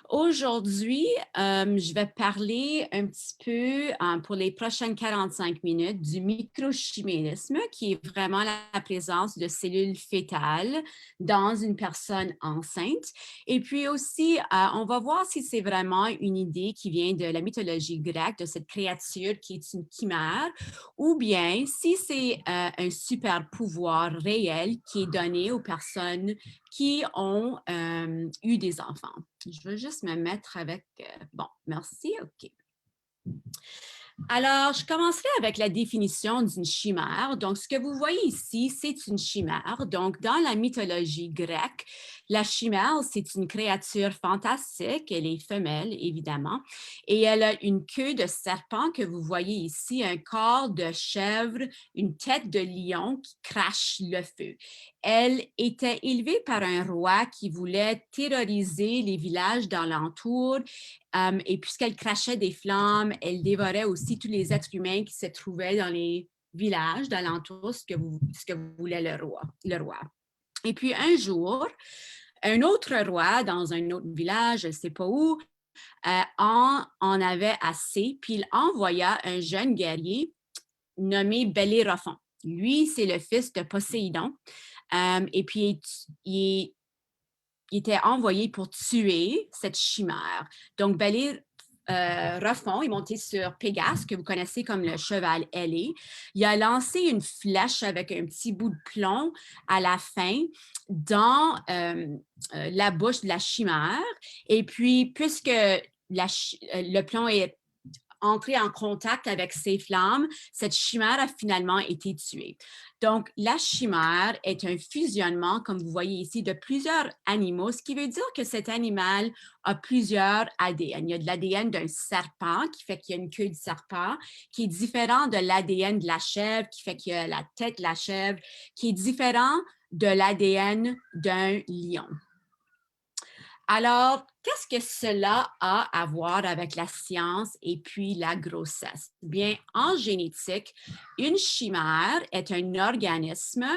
Aujourd'hui, je vais parler un petit peu pour les prochaines 45 minutes du microchimérisme, qui est vraiment la présence de cellules fétales dans une personne enceinte. Et puis aussi, on va voir si c'est vraiment une idée qui vient de la mythologie grecque, de cette créature qui est une chimère, ou bien si c'est un super pouvoir réel qui est donné aux personnes qui ont eu des enfants. Je veux juste me mettre avec... bon, merci, OK. Alors, je commencerai avec la définition d'une chimère. Donc, ce que vous voyez ici, c'est une chimère. Donc, dans la mythologie grecque, la chimère, c'est une créature fantastique. Elle est femelle, évidemment, et elle a une queue de serpent que vous voyez ici, un corps de chèvre, une tête de lion qui crache le feu. Elle était élevée par un roi qui voulait terroriser les villages d'alentour. Et puisqu'elle crachait des flammes, elle dévorait aussi tous les êtres humains qui se trouvaient dans les villages d'alentour, ce que voulait le roi. Et puis un jour, un autre roi dans un autre village, je ne sais pas où, en avait assez, puis il envoya un jeune guerrier nommé Bellérophon. Lui, c'est le fils de Poséidon. Et puis, il était envoyé pour tuer cette chimère. Donc, Bellérophon est monté sur Pégase, que vous connaissez comme le cheval ailé. Il a lancé une flèche avec un petit bout de plomb à la fin dans la bouche de la chimère. Et puis, puisque le plomb est entré en contact avec ces flammes, cette chimère a finalement été tuée. Donc, la chimère est un fusionnement, comme vous voyez ici, de plusieurs animaux, ce qui veut dire que cet animal a plusieurs ADN. Il y a de l'ADN d'un serpent, qui fait qu'il y a une queue de serpent, qui est différent de l'ADN de la chèvre, qui fait qu'il y a la tête de la chèvre, qui est différent de l'ADN d'un lion. Alors, qu'est-ce que cela a à voir avec la science et puis la grossesse? Bien, en génétique, une chimère est un organisme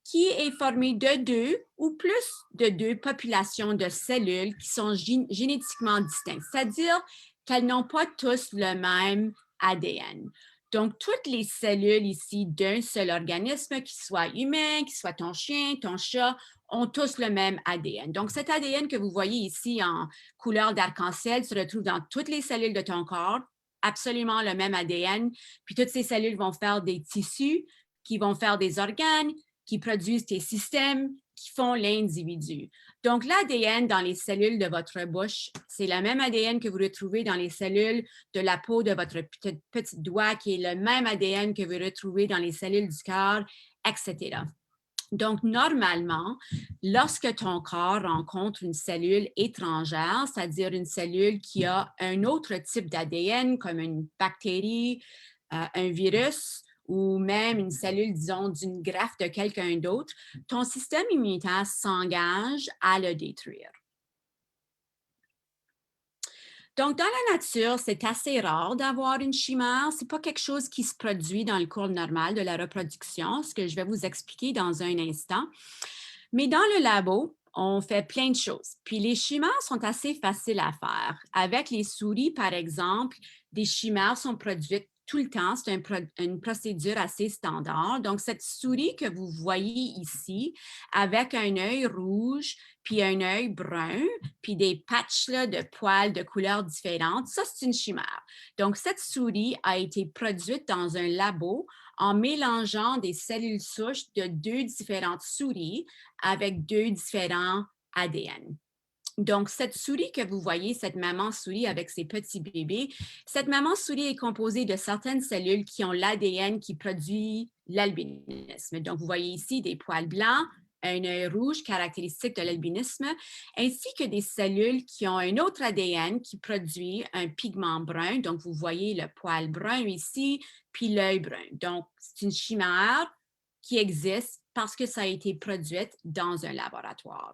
qui est formé de deux ou plus de deux populations de cellules qui sont génétiquement distinctes, c'est-à-dire qu'elles n'ont pas tous le même ADN. Donc, toutes les cellules ici d'un seul organisme, qu'il soit humain, qu'il soit ton chien, ton chat, ont tous le même ADN. Donc, cet ADN que vous voyez ici en couleur d'arc-en-ciel se retrouve dans toutes les cellules de ton corps, absolument le même ADN. Puis, toutes ces cellules vont faire des tissus qui vont faire des organes, qui produisent tes systèmes, qui font l'individu. Donc, l'ADN dans les cellules de votre bouche, c'est le même ADN que vous retrouvez dans les cellules de la peau de votre petit doigt, qui est le même ADN que vous retrouvez dans les cellules du corps, etc. Donc, normalement, lorsque ton corps rencontre une cellule étrangère, c'est-à-dire une cellule qui a un autre type d'ADN, comme une bactérie, un virus, ou même une cellule, disons, d'une greffe de quelqu'un d'autre, ton système immunitaire s'engage à le détruire. Donc, dans la nature, c'est assez rare d'avoir une chimère. Ce n'est pas quelque chose qui se produit dans le cours normal de la reproduction, ce que je vais vous expliquer dans un instant. Mais dans le labo, on fait plein de choses. Puis les chimères sont assez faciles à faire. Avec les souris, par exemple, des chimères sont produites tout le temps. C'est une procédure assez standard. Donc, cette souris que vous voyez ici, avec un œil rouge, puis un œil brun, puis des patchs là, de poils de couleurs différentes, ça, c'est une chimère. Donc, cette souris a été produite dans un labo en mélangeant des cellules souches de deux différentes souris avec deux différents ADN. Donc, cette souris que vous voyez, cette maman souris avec ses petits bébés, cette maman souris est composée de certaines cellules qui ont l'ADN qui produit l'albinisme. Donc, vous voyez ici des poils blancs, un œil rouge caractéristique de l'albinisme, ainsi que des cellules qui ont un autre ADN qui produit un pigment brun. Donc, vous voyez le poil brun ici, puis l'œil brun. Donc, c'est une chimère qui existe parce que ça a été produite dans un laboratoire.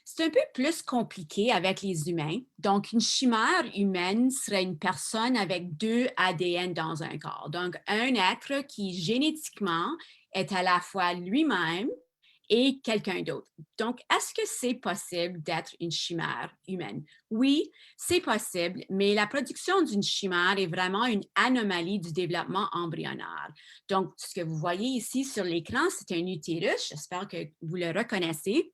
C'est un peu plus compliqué avec les humains. Donc, une chimère humaine serait une personne avec deux ADN dans un corps. Donc, un être qui génétiquement est à la fois lui-même et quelqu'un d'autre. Donc, est-ce que c'est possible d'être une chimère humaine? Oui, c'est possible, mais la production d'une chimère est vraiment une anomalie du développement embryonnaire. Donc, ce que vous voyez ici sur l'écran, c'est un utérus. J'espère que vous le reconnaissez.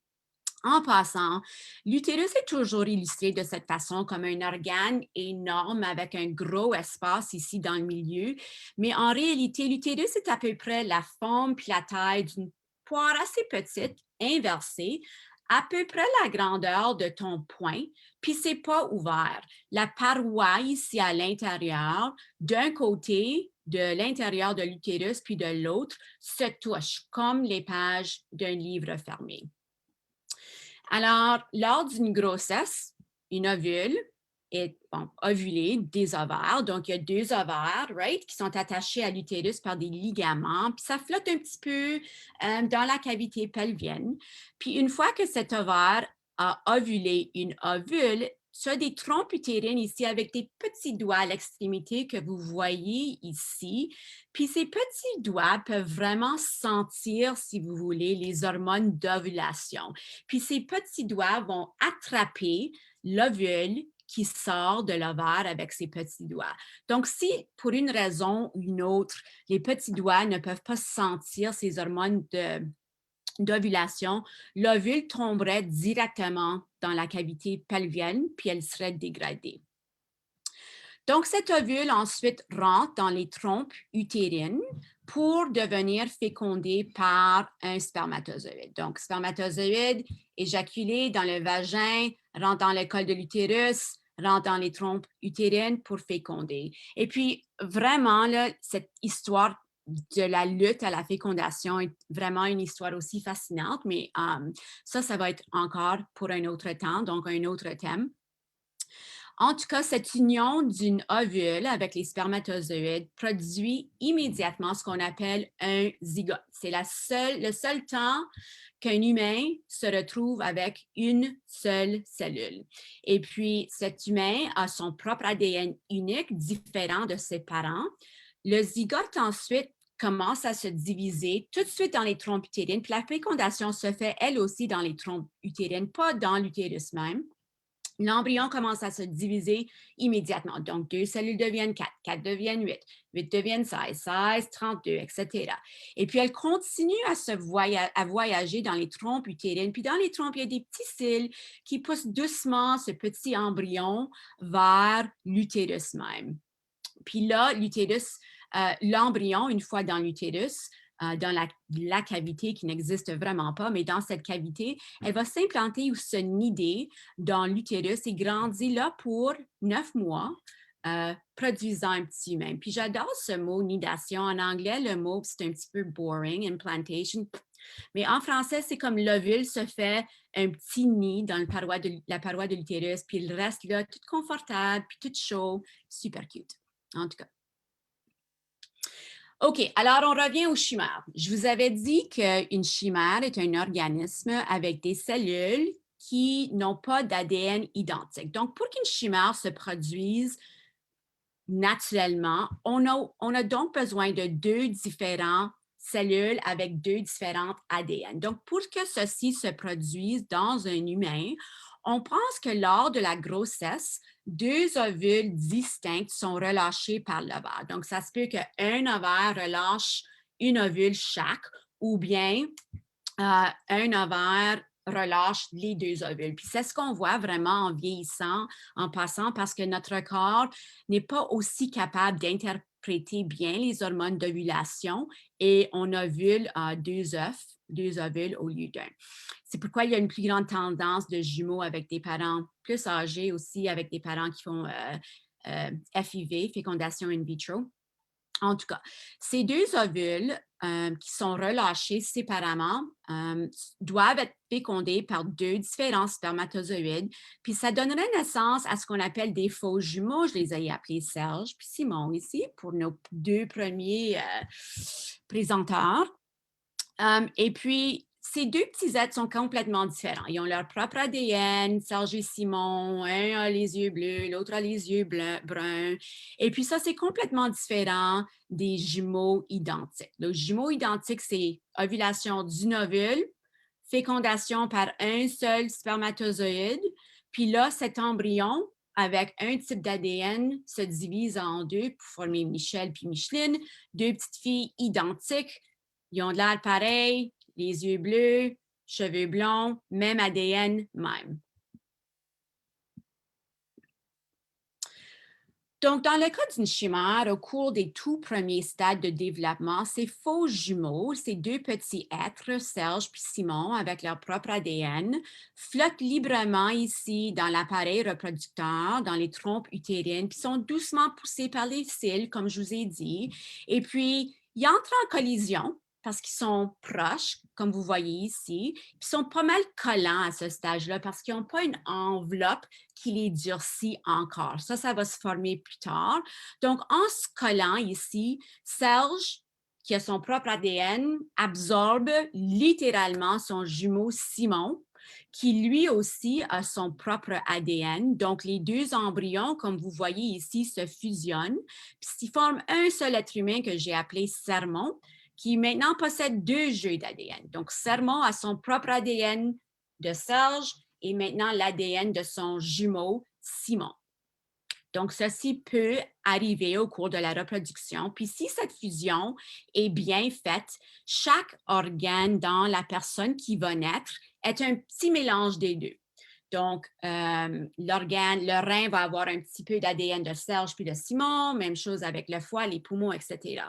En passant, l'utérus est toujours illustré de cette façon comme un organe énorme avec un gros espace ici dans le milieu, mais en réalité, l'utérus est à peu près la forme puis la taille d'une poire assez petite, inversée, à peu près la grandeur de ton poing, puis c'est pas ouvert. La paroi ici à l'intérieur, d'un côté, de l'intérieur de l'utérus, puis de l'autre, se touchent comme les pages d'un livre fermé. Alors, lors d'une grossesse, une ovule est ovulée des ovaires. Donc, il y a deux ovaires, right, qui sont attachés à l'utérus par des ligaments. Puis, ça flotte un petit peu dans la cavité pelvienne. Puis, une fois que cet ovaire a ovulé une ovule, tu as des trompes utérines ici avec des petits doigts à l'extrémité que vous voyez ici. Puis ces petits doigts peuvent vraiment sentir, si vous voulez, les hormones d'ovulation. Puis ces petits doigts vont attraper l'ovule qui sort de l'ovaire avec ses petits doigts. Donc, si pour une raison ou une autre, les petits doigts ne peuvent pas sentir ces hormones d'ovulation, l'ovule tomberait directement dans la cavité pelvienne, puis elle serait dégradée. Donc, cet ovule ensuite rentre dans les trompes utérines pour devenir fécondé par un spermatozoïde. Donc, spermatozoïde éjaculé dans le vagin, rentre dans le col de l'utérus, rentre dans les trompes utérines pour féconder. Et puis, vraiment, là, cette histoire de la lutte à la fécondation est vraiment une histoire aussi fascinante, mais ça va être encore pour un autre temps, donc un autre thème. En tout cas, cette union d'une ovule avec les spermatozoïdes produit immédiatement ce qu'on appelle un zygote. C'est le seul temps qu'un humain se retrouve avec une seule cellule. Et puis, cet humain a son propre ADN unique, différent de ses parents. Le zygote, ensuite, commence à se diviser tout de suite dans les trompes utérines. Puis la fécondation se fait, elle aussi, dans les trompes utérines, pas dans l'utérus même. L'embryon commence à se diviser immédiatement. Donc, 2 cellules deviennent 4, 4 deviennent 8, 8 deviennent 16, 16, 32, etc. Et puis, elle continue à voyager dans les trompes utérines. Puis, dans les trompes, il y a des petits cils qui poussent doucement ce petit embryon vers l'utérus même. Puis là, l'embryon, une fois dans l'utérus, dans la cavité qui n'existe vraiment pas, mais dans cette cavité, elle va s'implanter ou se nider dans l'utérus et grandir là pour 9 mois, produisant un petit humain. Puis j'adore ce mot nidation. En anglais, le mot, c'est un petit peu boring, implantation. Mais en français, c'est comme l'ovule se fait un petit nid dans la paroi de l'utérus, puis il reste là tout confortable, puis tout chaud, super cute, en tout cas. OK, alors on revient aux chimères. Je vous avais dit qu'une chimère est un organisme avec des cellules qui n'ont pas d'ADN identique. Donc, pour qu'une chimère se produise naturellement, on a donc besoin de deux différentes cellules avec deux différentes ADN. Donc, pour que ceci se produise dans un humain, on pense que lors de la grossesse, deux ovules distincts sont relâchés par l'ovaire. Donc, ça se peut qu'un ovaire relâche une ovule chaque ou bien un ovaire relâche les deux ovules. Puis c'est ce qu'on voit vraiment en vieillissant, en passant, parce que notre corps n'est pas aussi capable d'interpréter bien les hormones d'ovulation et on ovule deux ovules au lieu d'un. C'est pourquoi il y a une plus grande tendance de jumeaux avec des parents plus âgés aussi, avec des parents qui font FIV, fécondation in vitro. En tout cas, ces deux ovules qui sont relâchés séparément doivent être fécondés par deux différents spermatozoïdes, puis ça donnerait naissance à ce qu'on appelle des faux jumeaux. Je les ai appelés Serge puis Simon ici pour nos deux premiers présenteurs. Et puis, ces deux petits êtres sont complètement différents. Ils ont leur propre ADN. Serge et Simon, un a les yeux bleus, l'autre a les yeux bruns. Et puis ça, c'est complètement différent des jumeaux identiques. Les jumeaux identiques, c'est ovulation d'une ovule, fécondation par un seul spermatozoïde. Puis là, cet embryon, avec un type d'ADN, se divise en deux pour former Michel puis Micheline, deux petites filles identiques. Ils ont de l'air pareil, les yeux bleus, cheveux blonds, même ADN, même. Donc, dans le cas d'une chimère, au cours des tout premiers stades de développement, ces faux jumeaux, ces deux petits êtres, Serge puis Simon, avec leur propre ADN, flottent librement ici dans l'appareil reproducteur, dans les trompes utérines, puis sont doucement poussés par les cils, comme je vous ai dit. Et puis, ils entrent en collision parce qu'ils sont proches, comme vous voyez ici, puis sont pas mal collants à ce stage-là parce qu'ils n'ont pas une enveloppe qui les durcit encore. Ça va se former plus tard. Donc, en se collant ici, Serge, qui a son propre ADN, absorbe littéralement son jumeau Simon, qui lui aussi a son propre ADN. Donc, les deux embryons, comme vous voyez ici, se fusionnent, puis ils forment un seul être humain que j'ai appelé Sermon, qui maintenant possède deux jeux d'ADN. Donc, Sermon a son propre ADN de Serge et maintenant l'ADN de son jumeau Simon. Donc, ceci peut arriver au cours de la reproduction. Puis, si cette fusion est bien faite, chaque organe dans la personne qui va naître est un petit mélange des deux. Donc, le rein va avoir un petit peu d'ADN de Serge puis de Simon, même chose avec le foie, les poumons, etc.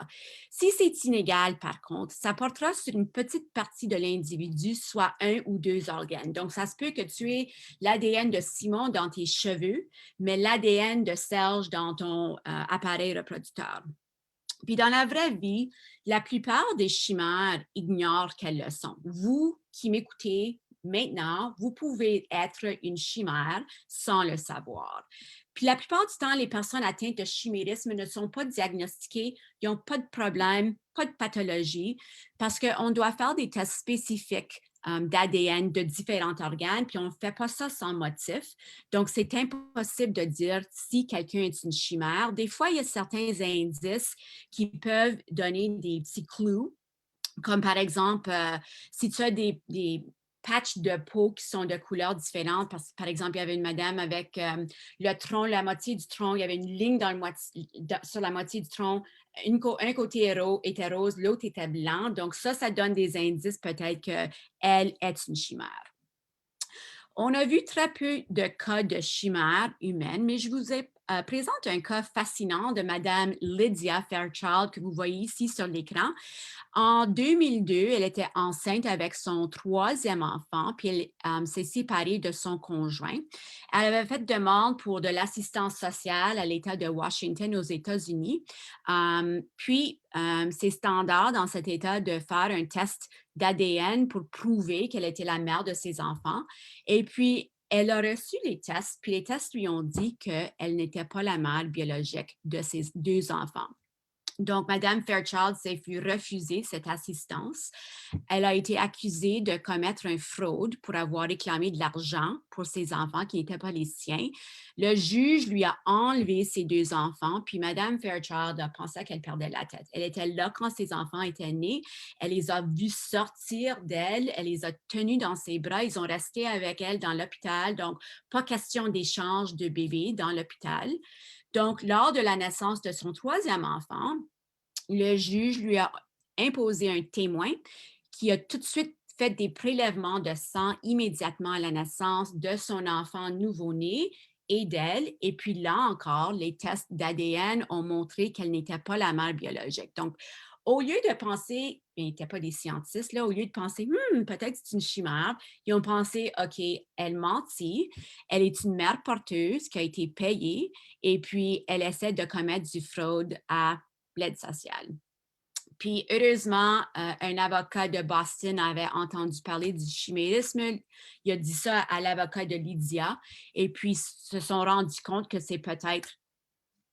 Si c'est inégal, par contre, ça portera sur une petite partie de l'individu, soit un ou deux organes. Donc, ça se peut que tu aies l'ADN de Simon dans tes cheveux, mais l'ADN de Serge dans ton appareil reproducteur. Puis dans la vraie vie, la plupart des chimères ignorent qu'elles le sont. Vous qui m'écoutez maintenant, vous pouvez être une chimère sans le savoir. Puis la plupart du temps, les personnes atteintes de chimérisme ne sont pas diagnostiquées, ils n'ont pas de problème, pas de pathologie, parce qu'on doit faire des tests spécifiques d'ADN de différents organes, puis on ne fait pas ça sans motif. Donc, c'est impossible de dire si quelqu'un est une chimère. Des fois, il y a certains indices qui peuvent donner des petits clous, comme par exemple, si tu as des patchs de peau qui sont de couleurs différentes, parce que par exemple, il y avait une madame avec le tronc, la moitié du tronc, il y avait une ligne sur la moitié du tronc, un côté était rose, l'autre était blanc. Donc ça donne des indices peut-être qu'elle est une chimère. On a vu très peu de cas de chimères humaines, mais je vous présente un cas fascinant de Madame Lydia Fairchild que vous voyez ici sur l'écran. En 2002, elle était enceinte avec son troisième enfant, puis elle s'est séparée de son conjoint. Elle avait fait demande pour de l'assistance sociale à l'État de Washington aux États-Unis. Puis, c'est standard dans cet État de faire un test d'ADN pour prouver qu'elle était la mère de ses enfants. Et puis, elle a reçu les tests, puis les tests lui ont dit qu'elle n'était pas la mère biologique de ses deux enfants. Donc, Mme Fairchild s'est vu refuser cette assistance. Elle a été accusée de commettre une fraude pour avoir réclamé de l'argent pour ses enfants qui n'étaient pas les siens. Le juge lui a enlevé ses deux enfants, puis Mme Fairchild a pensé qu'elle perdait la tête. Elle était là quand ses enfants étaient nés. Elle les a vus sortir d'elle. Elle les a tenus dans ses bras. Ils ont resté avec elle dans l'hôpital. Donc, pas question d'échange de bébés dans l'hôpital. Donc, lors de la naissance de son troisième enfant, le juge lui a imposé un témoin qui a tout de suite fait des prélèvements de sang immédiatement à la naissance de son enfant nouveau-né et d'elle. Et puis là encore, les tests d'ADN ont montré qu'elle n'était pas la mère biologique. Donc, au lieu de penser, ils n'étaient pas des scientistes, là, au lieu de penser, peut-être c'est une chimère, ils ont pensé, OK, elle mentit, elle est une mère porteuse qui a été payée et puis elle essaie de commettre du fraude à l'aide sociale. Puis, heureusement, un avocat de Boston avait entendu parler du chimérisme. Il a dit ça à l'avocat de Lydia et puis se sont rendus compte que c'est peut-être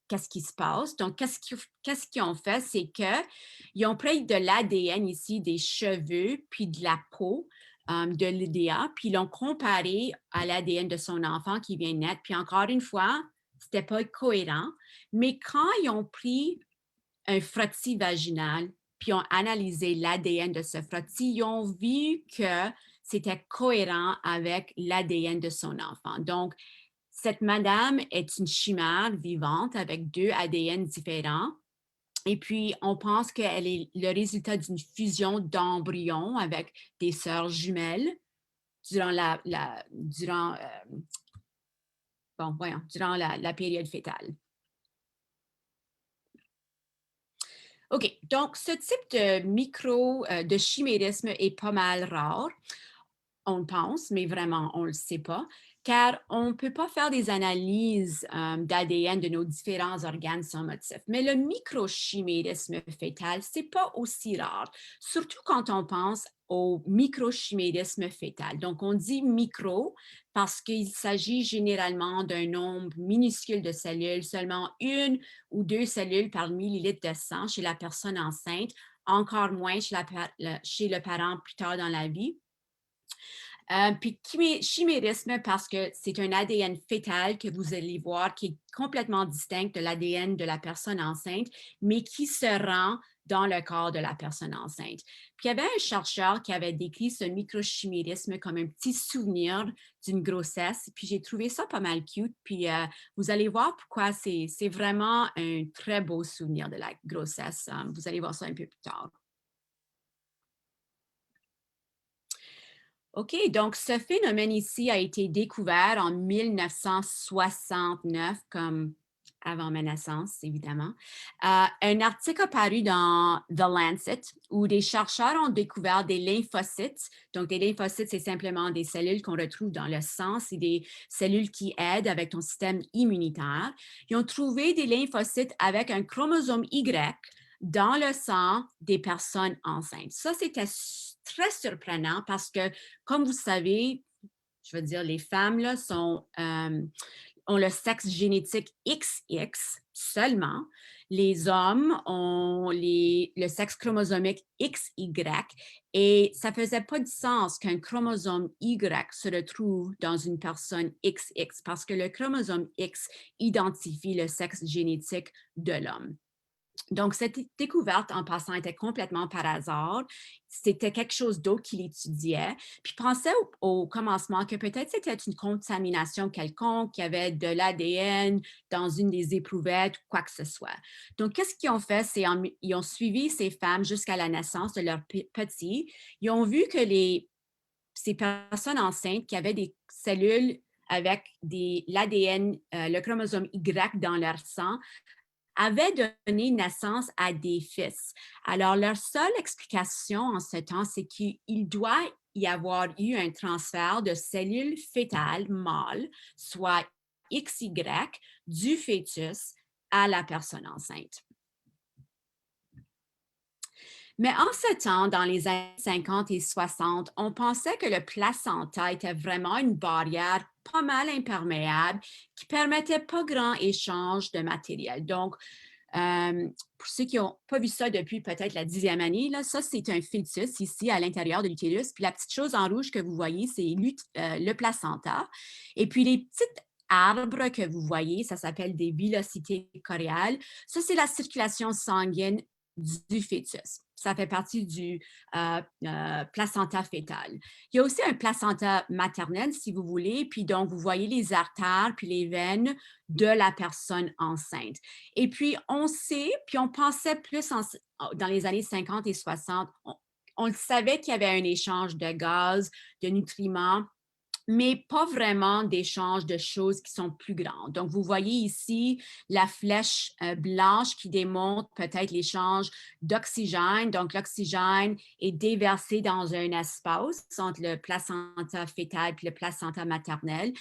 qu'est-ce qui se passe. Donc, qu'est-ce qu'ils ont fait? C'est qu'ils ont pris de l'ADN ici, des cheveux, puis de la peau de Lydia, puis ils l'ont comparé à l'ADN de son enfant qui vient de naître. Puis encore une fois, c'était pas cohérent. Mais quand ils ont pris un frottis vaginal, puis ont analysé l'ADN de ce frottis, ils ont vu que c'était cohérent avec l'ADN de son enfant. Donc, cette madame est une chimère vivante avec 2 ADN différents. Et puis, on pense qu'elle est le résultat d'une fusion d'embryons avec des sœurs jumelles durant durant la période fétale. OK, donc ce type de chimérisme est pas mal rare. On le pense, mais vraiment, on ne le sait pas, car on ne peut pas faire des analyses d'ADN de nos différents organes sans motif. Mais le microchimérisme fœtal, ce n'est pas aussi rare, surtout quand on pense au microchimérisme fœtal. Donc, on dit micro parce qu'il s'agit généralement d'un nombre minuscule de cellules, seulement 1 ou 2 cellules par millilitre de sang chez la personne enceinte, encore moins chez le parent plus tard dans la vie. Puis chimérisme parce que c'est un ADN fœtal que vous allez voir qui est complètement distinct de l'ADN de la personne enceinte, mais qui se rend dans le corps de la personne enceinte. Puis il y avait un chercheur qui avait décrit ce microchimérisme comme un petit souvenir d'une grossesse, puis j'ai trouvé ça pas mal cute, puis vous allez voir pourquoi c'est vraiment un très beau souvenir de la grossesse. Vous allez voir ça un peu plus tard. OK, donc ce phénomène ici a été découvert en 1969, comme avant ma naissance, évidemment. Un article a paru dans The Lancet où des chercheurs ont découvert des lymphocytes. Donc, des lymphocytes, c'est simplement des cellules qu'on retrouve dans le sang. C'est des cellules qui aident avec ton système immunitaire. Ils ont trouvé des lymphocytes avec un chromosome Y dans le sang des personnes enceintes. Ça, c'était très surprenant parce que, comme vous savez, je veux dire, les femmes là, ont le sexe génétique XX seulement. Les hommes ont le sexe chromosomique XY et ça ne faisait pas de sens qu'un chromosome Y se retrouve dans une personne XX parce que le chromosome X identifie le sexe génétique de l'homme. Donc, cette découverte, en passant, était complètement par hasard. C'était quelque chose d'autre qu'il étudiait. Puis, il pensait au commencement que peut-être c'était une contamination quelconque, qu'il y avait de l'ADN dans une des éprouvettes ou quoi que ce soit. Donc, qu'est-ce qu'ils ont fait? C'est ils ont suivi ces femmes jusqu'à la naissance de leurs petits. Ils ont vu que ces personnes enceintes qui avaient des cellules avec l'ADN, le chromosome Y dans leur sang, avaient donné naissance à des fils. Alors, leur seule explication en ce temps, c'est qu'il doit y avoir eu un transfert de cellules fœtales mâles, soit XY, du fœtus à la personne enceinte. Mais en ce temps, dans les années 50 et 60, on pensait que le placenta était vraiment une barrière pas mal imperméable qui permettait pas grand échange de matériel. Donc, pour ceux qui n'ont pas vu ça depuis peut-être la 10e année, là, ça, c'est un fœtus ici à l'intérieur de l'utérus. Puis la petite chose en rouge que vous voyez, c'est le placenta. Et puis les petites arbres que vous voyez, ça s'appelle des villosités choréales. Ça, c'est la circulation sanguine du fœtus. Ça fait partie du placenta fœtal. Il y a aussi un placenta maternel, si vous voulez, puis donc vous voyez les artères puis les veines de la personne enceinte. Et puis on sait, puis on pensait plus dans les années 50 et 60, on le savait qu'il y avait un échange de gaz, de nutriments, mais pas vraiment d'échange de choses qui sont plus grandes. Donc, vous voyez ici la flèche blanche qui démontre peut-être l'échange d'oxygène. Donc, l'oxygène est déversé dans un espace entre le placenta fœtal et le placenta maternel,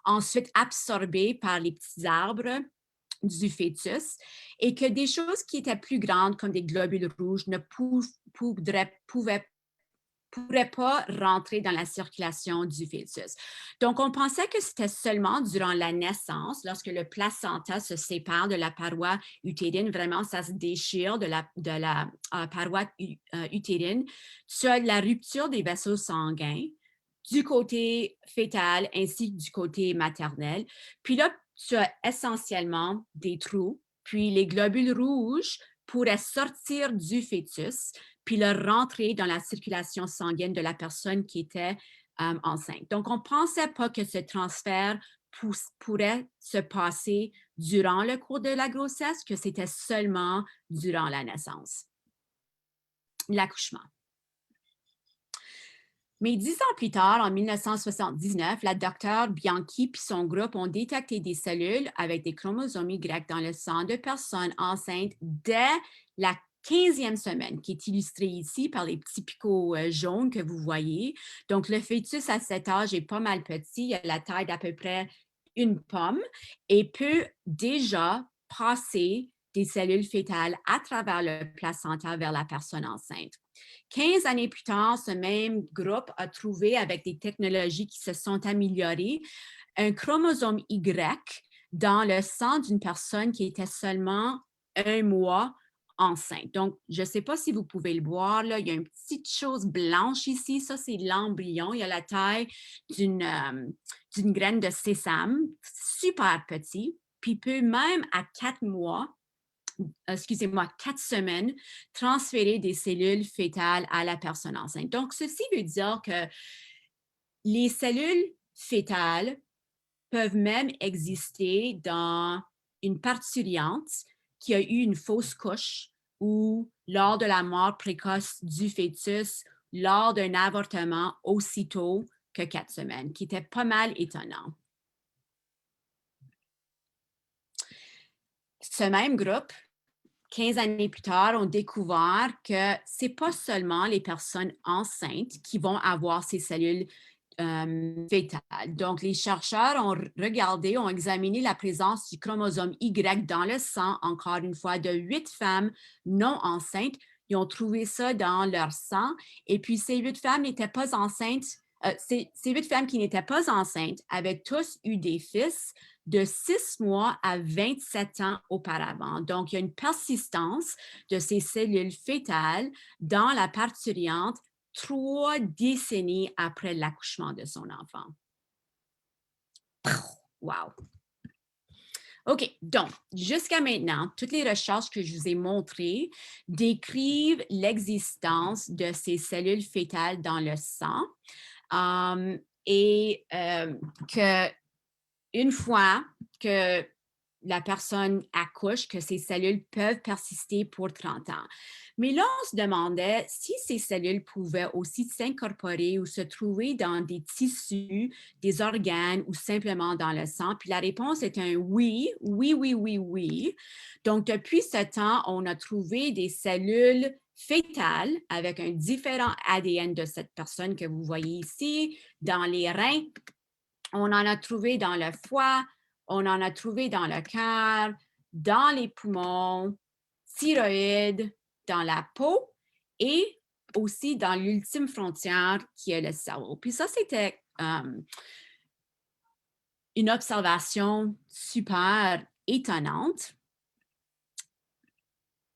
ensuite absorbé par les petits arbres du fœtus, et que des choses qui étaient plus grandes, comme des globules rouges, ne pourrait pas rentrer dans la circulation du fœtus. Donc, on pensait que c'était seulement durant la naissance, lorsque le placenta se sépare de la paroi utérine, vraiment, ça se déchire de la paroi utérine, tu as la rupture des vaisseaux sanguins du côté fœtal ainsi que du côté maternel. Puis là, tu as essentiellement des trous, puis les globules rouges pourraient sortir du fœtus, puis leur rentrer dans la circulation sanguine de la personne qui était enceinte. Donc, on ne pensait pas que ce transfert pourrait se passer durant le cours de la grossesse, que c'était seulement durant la naissance, l'accouchement. Mais 10 ans plus tard, en 1979, la docteure Bianchi et son groupe ont détecté des cellules avec des chromosomes Y dans le sang de personnes enceintes dès la 15e semaine, qui est illustrée ici par les petits picots jaunes que vous voyez. Donc, le fœtus à cet âge est pas mal petit, il a la taille d'à peu près une pomme et peut déjà passer des cellules fétales à travers le placenta vers la personne enceinte. 15 années plus tard, ce même groupe a trouvé, avec des technologies qui se sont améliorées, un chromosome Y dans le sang d'une personne qui était seulement 1 mois enceinte. Donc, je ne sais pas si vous pouvez le voir, là, il y a une petite chose blanche ici. Ça, c'est l'embryon. Il a la taille d'une graine de sésame, super petit, puis peut même à 4 mois, excusez-moi, 4 semaines, transférer des cellules fétales à la personne enceinte. Donc, ceci veut dire que les cellules fétales peuvent même exister dans une parturiente qui a eu une fausse couche ou lors de la mort précoce du fœtus, lors d'un avortement aussitôt que 4 semaines, qui était pas mal étonnant. Ce même groupe, 15 années plus tard, ont découvert que ce n'est pas seulement les personnes enceintes qui vont avoir ces cellules fétales. Donc, les chercheurs ont regardé, ont examiné la présence du chromosome Y dans le sang, encore une fois, de 8 femmes non enceintes. Ils ont trouvé ça dans leur sang. Et puis, ces 8 femmes n'étaient pas enceintes. Ces 8 femmes qui n'étaient pas enceintes avaient tous eu des fils de 6 mois à 27 ans auparavant. Donc, il y a une persistance de ces cellules fétales dans la parturiente 3 décennies après l'accouchement de son enfant. Wow! OK, donc, jusqu'à maintenant, toutes les recherches que je vous ai montrées décrivent l'existence de ces cellules fétales dans le sang et que une fois que la personne accouche, que ces cellules peuvent persister pour 30 ans. Mais là, on se demandait si ces cellules pouvaient aussi s'incorporer ou se trouver dans des tissus, des organes ou simplement dans le sang. Puis la réponse est un oui, oui, oui, oui, oui. Donc, depuis ce temps, on a trouvé des cellules fétales avec un différent ADN de cette personne que vous voyez ici, dans les reins. On en a trouvé dans le foie, on en a trouvé dans le cœur, dans les poumons, thyroïde, dans la peau et aussi dans l'ultime frontière qui est le cerveau. Puis ça, c'était une observation super étonnante.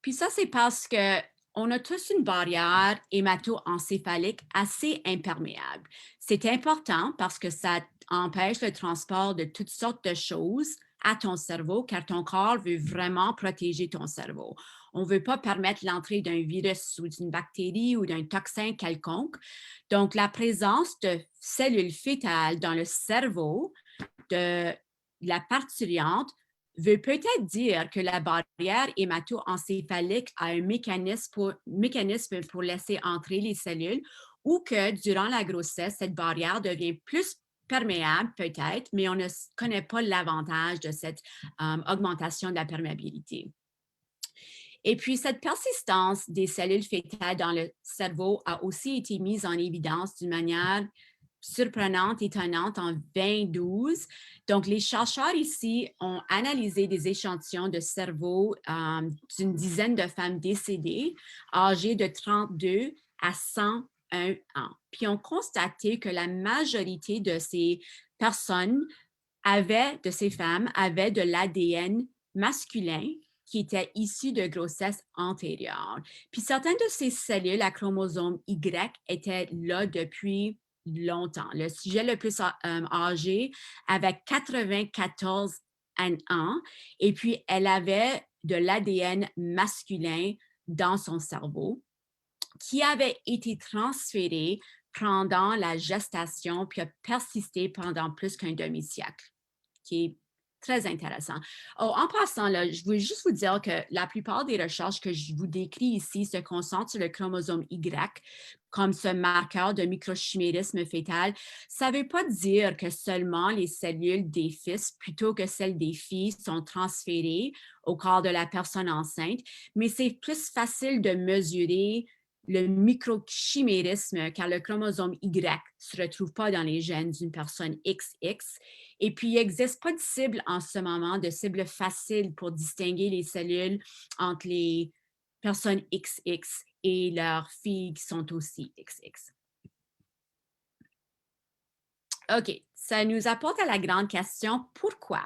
Puis ça, c'est parce qu'on a tous une barrière hémato-encéphalique assez imperméable. C'est important parce que ça empêche le transport de toutes sortes de choses à ton cerveau, car ton corps veut vraiment protéger ton cerveau. On ne veut pas permettre l'entrée d'un virus ou d'une bactérie ou d'un toxin quelconque. Donc, la présence de cellules fétales dans le cerveau de la parturiente veut peut-être dire que la barrière hémato-encéphalique a un mécanisme pour laisser entrer les cellules ou que durant la grossesse, cette barrière devient plus perméable peut-être, mais on ne connaît pas l'avantage de cette augmentation de la perméabilité. Et puis, cette persistance des cellules fétales dans le cerveau a aussi été mise en évidence d'une manière surprenante, étonnante en 2012. Donc, les chercheurs ici ont analysé des échantillons de cerveau d'une dizaine de femmes décédées, âgées de 32 à 101 ans. Puis, ont constaté que la majorité de ces personnes de ces femmes avaient de l'ADN masculin qui était issu de grossesse antérieure. Puis certaines de ces cellules à chromosome Y étaient là depuis longtemps. Le sujet le plus âgé avait 94 ans et puis elle avait de l'ADN masculin dans son cerveau. qui avait été transféré pendant la gestation puis a persisté pendant plus qu'un demi-siècle, qui est très intéressant. Oh, en passant, là, je veux juste vous dire que la plupart des recherches que je vous décris ici se concentrent sur le chromosome Y comme ce marqueur de microchimérisme fœtal. Ça ne veut pas dire que seulement les cellules des fils plutôt que celles des filles sont transférées au corps de la personne enceinte, mais c'est plus facile de mesurer le microchimérisme car le chromosome Y ne se retrouve pas dans les gènes d'une personne XX. Et puis, il n'existe pas de cible en ce moment, de cible facile pour distinguer les cellules entre les personnes XX et leurs filles qui sont aussi XX. OK, ça nous apporte à la grande question, pourquoi?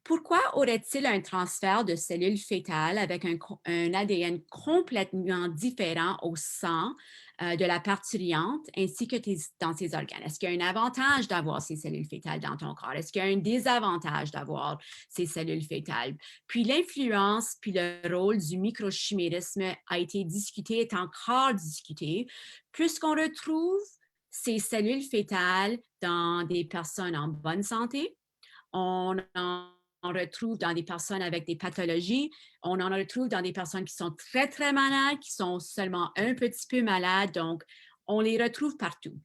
Pourquoi aurait-il un transfert de cellules fœtales avec un ADN complètement différent au sang de la parturiente ainsi que dans ses organes? Est-ce qu'il y a un avantage d'avoir ces cellules fœtales dans ton corps? Est-ce qu'il y a un désavantage d'avoir ces cellules fœtales? Puis l'influence puis le rôle du microchimérisme a été discuté, est encore discuté, puisqu'on retrouve ces cellules fœtales dans des personnes en bonne santé. On en retrouve dans des personnes avec des pathologies. On en retrouve dans des personnes qui sont très, très malades, qui sont seulement un petit peu malades. Donc, on les retrouve partout.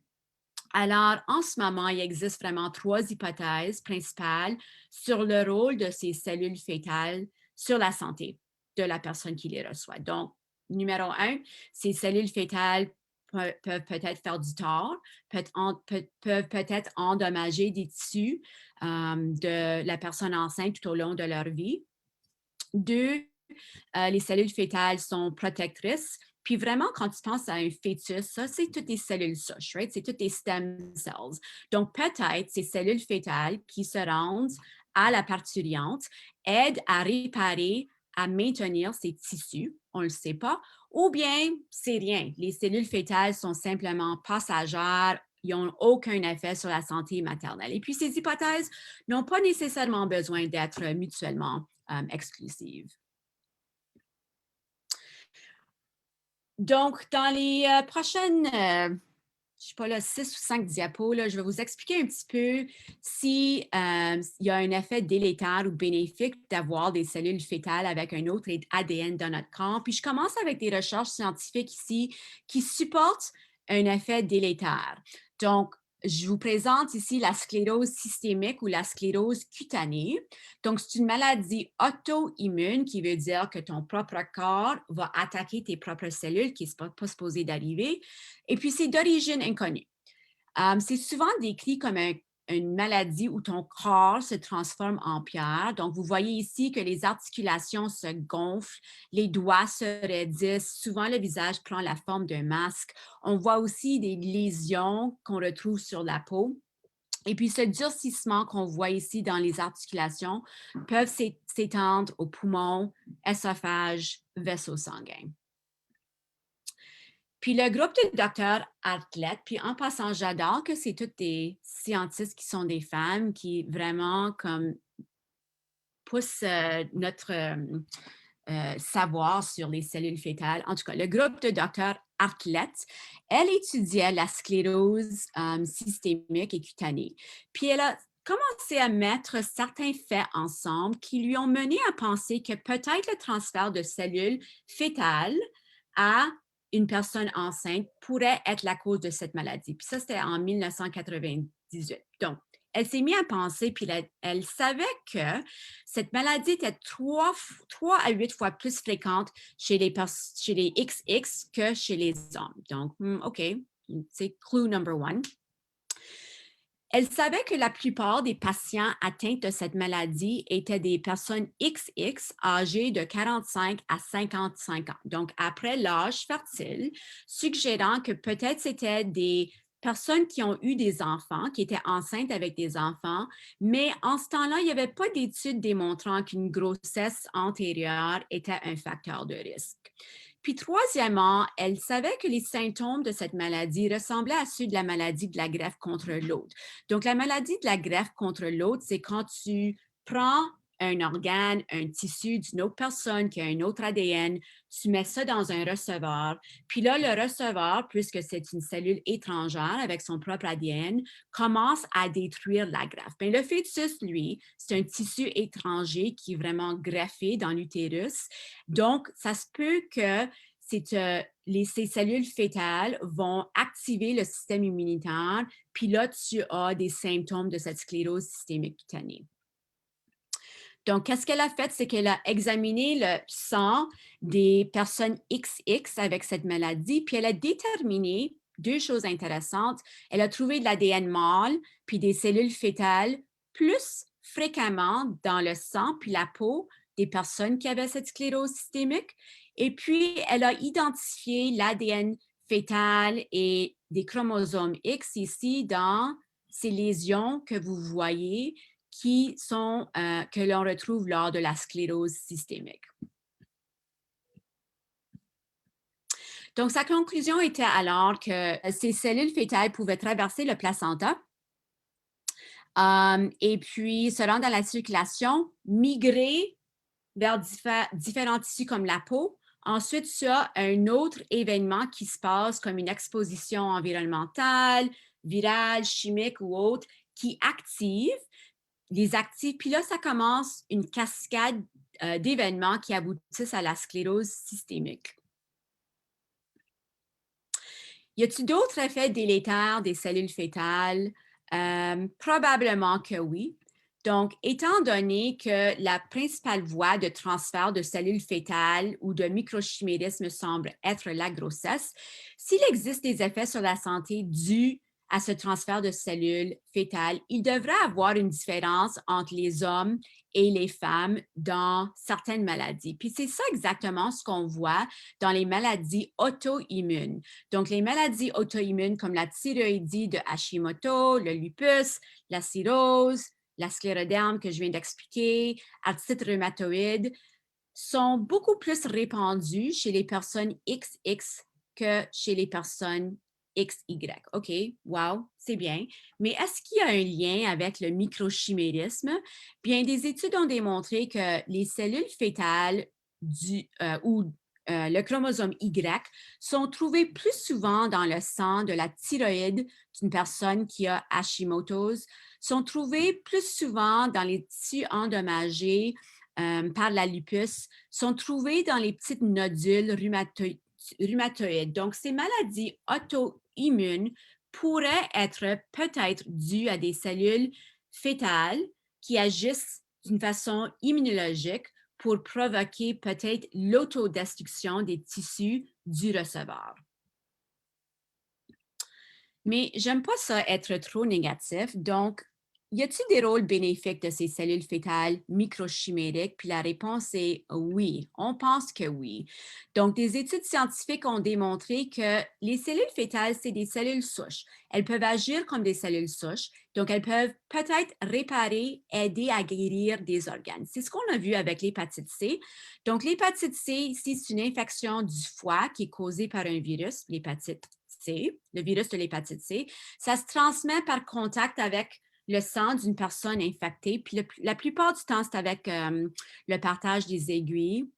Alors, en ce moment, il existe vraiment 3 hypothèses principales sur le rôle de ces cellules fœtales sur la santé de la personne qui les reçoit. Donc, numéro 1, ces cellules fœtales peuvent peut-être faire du tort, peuvent peut-être endommager des tissus de la personne enceinte tout au long de leur vie. 2, les cellules fœtales sont protectrices. Puis vraiment, quand tu penses à un fœtus, ça, c'est toutes les cellules souches, right? C'est toutes les stem cells. Donc, peut-être ces cellules fœtales qui se rendent à la parturiente aident à réparer, à maintenir ces tissus, on ne le sait pas, ou bien c'est rien. Les cellules fœtales sont simplement passagères, ils n'ont aucun effet sur la santé maternelle. Et puis, ces hypothèses n'ont pas nécessairement besoin d'être mutuellement exclusives. Donc, dans les prochaines, je ne sais pas, là, 6 ou 5 diapos, là, je vais vous expliquer un petit peu s'il y a un effet délétère ou bénéfique d'avoir des cellules fœtales avec un autre ADN dans notre corps. Puis, je commence avec des recherches scientifiques ici qui supportent un effet délétère. Donc, je vous présente ici la sclérose systémique ou la sclérose cutanée. Donc, c'est une maladie auto-immune qui veut dire que ton propre corps va attaquer tes propres cellules qui ne sont pas supposées d'arriver. Et puis, c'est d'origine inconnue. C'est souvent décrit comme une maladie où ton corps se transforme en pierre. Donc, vous voyez ici que les articulations se gonflent, les doigts se raidissent, souvent le visage prend la forme d'un masque. On voit aussi des lésions qu'on retrouve sur la peau. Et puis, ce durcissement qu'on voit ici dans les articulations peuvent s'étendre aux poumons, œsophage, vaisseaux sanguins. Puis le groupe de docteurs athlètes, puis en passant, j'adore que c'est toutes des scientifiques qui sont des femmes qui vraiment comme poussent notre savoir sur les cellules fœtales. En tout cas, le groupe de docteurs athlètes, elle étudiait la sclérose systémique et cutanée. Puis elle a commencé à mettre certains faits ensemble qui lui ont mené à penser que peut-être le transfert de cellules fœtales à une personne enceinte pourrait être la cause de cette maladie. Puis ça, c'était en 1998. Donc, elle s'est mise à penser, puis elle savait que cette maladie était 3 à 8 fois plus fréquente chez les XX que chez les hommes. Donc, OK, c'est clue number 1. Elle savait que la plupart des patients atteints de cette maladie étaient des personnes XX âgées de 45 à 55 ans, donc après l'âge fertile, suggérant que peut-être c'était des personnes qui ont eu des enfants, qui étaient enceintes avec des enfants, mais en ce temps-là, il n'y avait pas d'études démontrant qu'une grossesse antérieure était un facteur de risque. Puis troisièmement, elle savait que les symptômes de cette maladie ressemblaient à ceux de la maladie de la greffe contre l'autre. Donc, la maladie de la greffe contre l'autre, c'est quand tu prends un organe, un tissu d'une autre personne qui a un autre ADN, tu mets ça dans un receveur, puis là, le receveur, puisque c'est une cellule étrangère avec son propre ADN, commence à détruire la greffe. Bien, le fœtus, lui, c'est un tissu étranger qui est vraiment greffé dans l'utérus. Donc, ça se peut que ces cellules fœtales vont activer le système immunitaire, puis là, tu as des symptômes de cette sclérose systémique cutanée. Donc, qu'est-ce qu'elle a fait? C'est qu'elle a examiné le sang des personnes XX avec cette maladie, puis elle a déterminé deux choses intéressantes. Elle a trouvé de l'ADN mâle, puis des cellules fœtales plus fréquemment dans le sang puis la peau des personnes qui avaient cette sclérose systémique. Et puis, elle a identifié l'ADN fœtal et des chromosomes X ici dans ces lésions que vous voyez que l'on retrouve lors de la sclérose systémique. Donc, sa conclusion était alors que ces cellules fœtales pouvaient traverser le placenta et puis se rendre dans la circulation, migrer vers différents tissus comme la peau. Ensuite, tu as un autre événement qui se passe comme une exposition environnementale, virale, chimique ou autre, qui active les actifs. Puis là, ça commence une cascade d'événements qui aboutissent à la sclérose systémique. Y a-t-il d'autres effets délétères des cellules fœtales? Probablement que oui. Donc, étant donné que la principale voie de transfert de cellules fœtales ou de microchimérisme semble être la grossesse, s'il existe des effets sur la santé dus à ce transfert de cellules fœtales, il devrait avoir une différence entre les hommes et les femmes dans certaines maladies. Puis c'est ça exactement ce qu'on voit dans les maladies auto-immunes. Donc, les maladies auto-immunes comme la thyroïdie de Hashimoto, le lupus, la cirrhose, la scléroderme que je viens d'expliquer, arthrite rhumatoïde, sont beaucoup plus répandues chez les personnes XX que chez les personnes XY. OK, wow, c'est bien. Mais est-ce qu'il y a un lien avec le microchimérisme? Bien, des études ont démontré que les cellules fœtales ou le chromosome Y sont trouvées plus souvent dans le sang de la thyroïde d'une personne qui a Hashimoto's, sont trouvées plus souvent dans les tissus endommagés par la lupus, sont trouvées dans les petites nodules rhumatoïdes. Donc, ces maladies auto-immunes pourraient être peut-être dues à des cellules fœtales qui agissent d'une façon immunologique pour provoquer peut-être l'autodestruction des tissus du receveur. Mais j'aime pas ça être trop négatif, donc y a-t-il des rôles bénéfiques de ces cellules fœtales microchimériques? Puis la réponse est oui, on pense que oui. Donc, des études scientifiques ont démontré que les cellules fœtales, c'est des cellules souches. Elles peuvent agir comme des cellules souches, donc elles peuvent peut-être réparer, aider à guérir des organes. C'est ce qu'on a vu avec l'hépatite C. Donc, l'hépatite C, ici, c'est une infection du foie qui est causée par un virus, l'hépatite C, le virus de l'hépatite C. Ça se transmet par contact avec le sang d'une personne infectée. Puis la plupart du temps, c'est avec le partage des aiguilles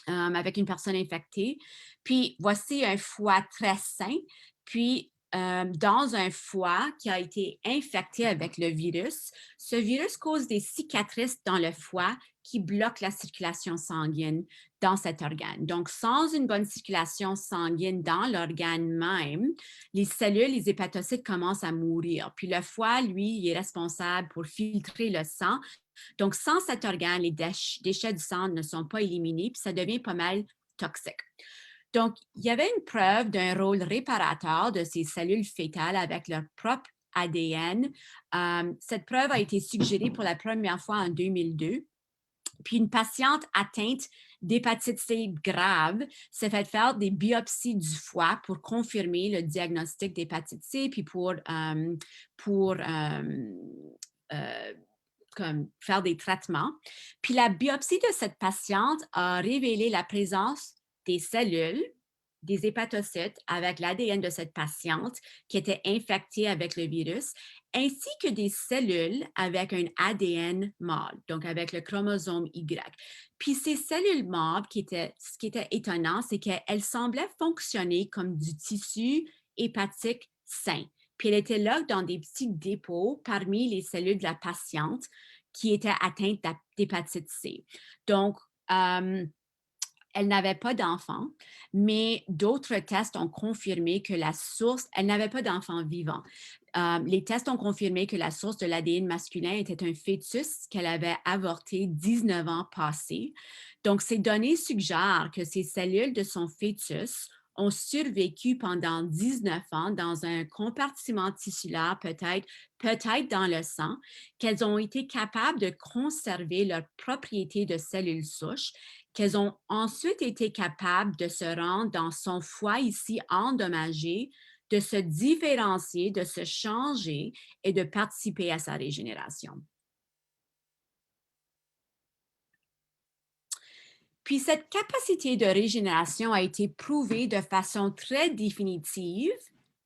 avec une personne infectée. Puis voici un foie très sain. Puis dans un foie qui a été infecté avec le virus, ce virus cause des cicatrices dans le foie qui bloquent la circulation sanguine dans cet organe. Donc, sans une bonne circulation sanguine dans l'organe même, les cellules, les hépatocytes commencent à mourir. Puis le foie, lui, il est responsable pour filtrer le sang. Donc, sans cet organe, les déchets du sang ne sont pas éliminés, puis ça devient pas mal toxique. Donc, il y avait une preuve d'un rôle réparateur de ces cellules fœtales avec leur propre ADN. Cette preuve a été suggérée pour la première fois en 2002. Puis une patiente atteinte d'hépatite C grave s'est fait faire des biopsies du foie pour confirmer le diagnostic d'hépatite C, puis pour comme faire des traitements. Puis la biopsie de cette patiente a révélé la présence des cellules des hépatocytes avec l'ADN de cette patiente qui était infectée avec le virus, ainsi que des cellules avec un ADN mâle, donc avec le chromosome Y. Puis ces cellules mâles, ce qui était étonnant, c'est qu'elles semblaient fonctionner comme du tissu hépatique sain. Puis elle était là dans des petits dépôts parmi les cellules de la patiente qui était atteinte d'hépatite C. Donc, elle n'avait pas d'enfant, mais d'autres tests ont confirmé que la source, elle n'avait pas d'enfant vivant. Les tests ont confirmé que la source de l'ADN masculin était un fœtus qu'elle avait avorté 19 ans passés. Donc, ces données suggèrent que ces cellules de son fœtus ont survécu pendant 19 ans dans un compartiment tissulaire, peut-être dans le sang, qu'elles ont été capables de conserver leurs propriétés de cellules souches, qu'elles ont ensuite été capables de se rendre dans son foie ici endommagé, de se différencier, de se changer et de participer à sa régénération. Puis cette capacité de régénération a été prouvée de façon très définitive.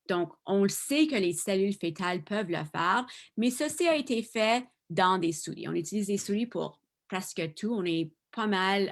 Donc, on le sait que les cellules fétales peuvent le faire, mais ceci a été fait dans des souris. On utilise des souris pour presque tout. On est pas mal,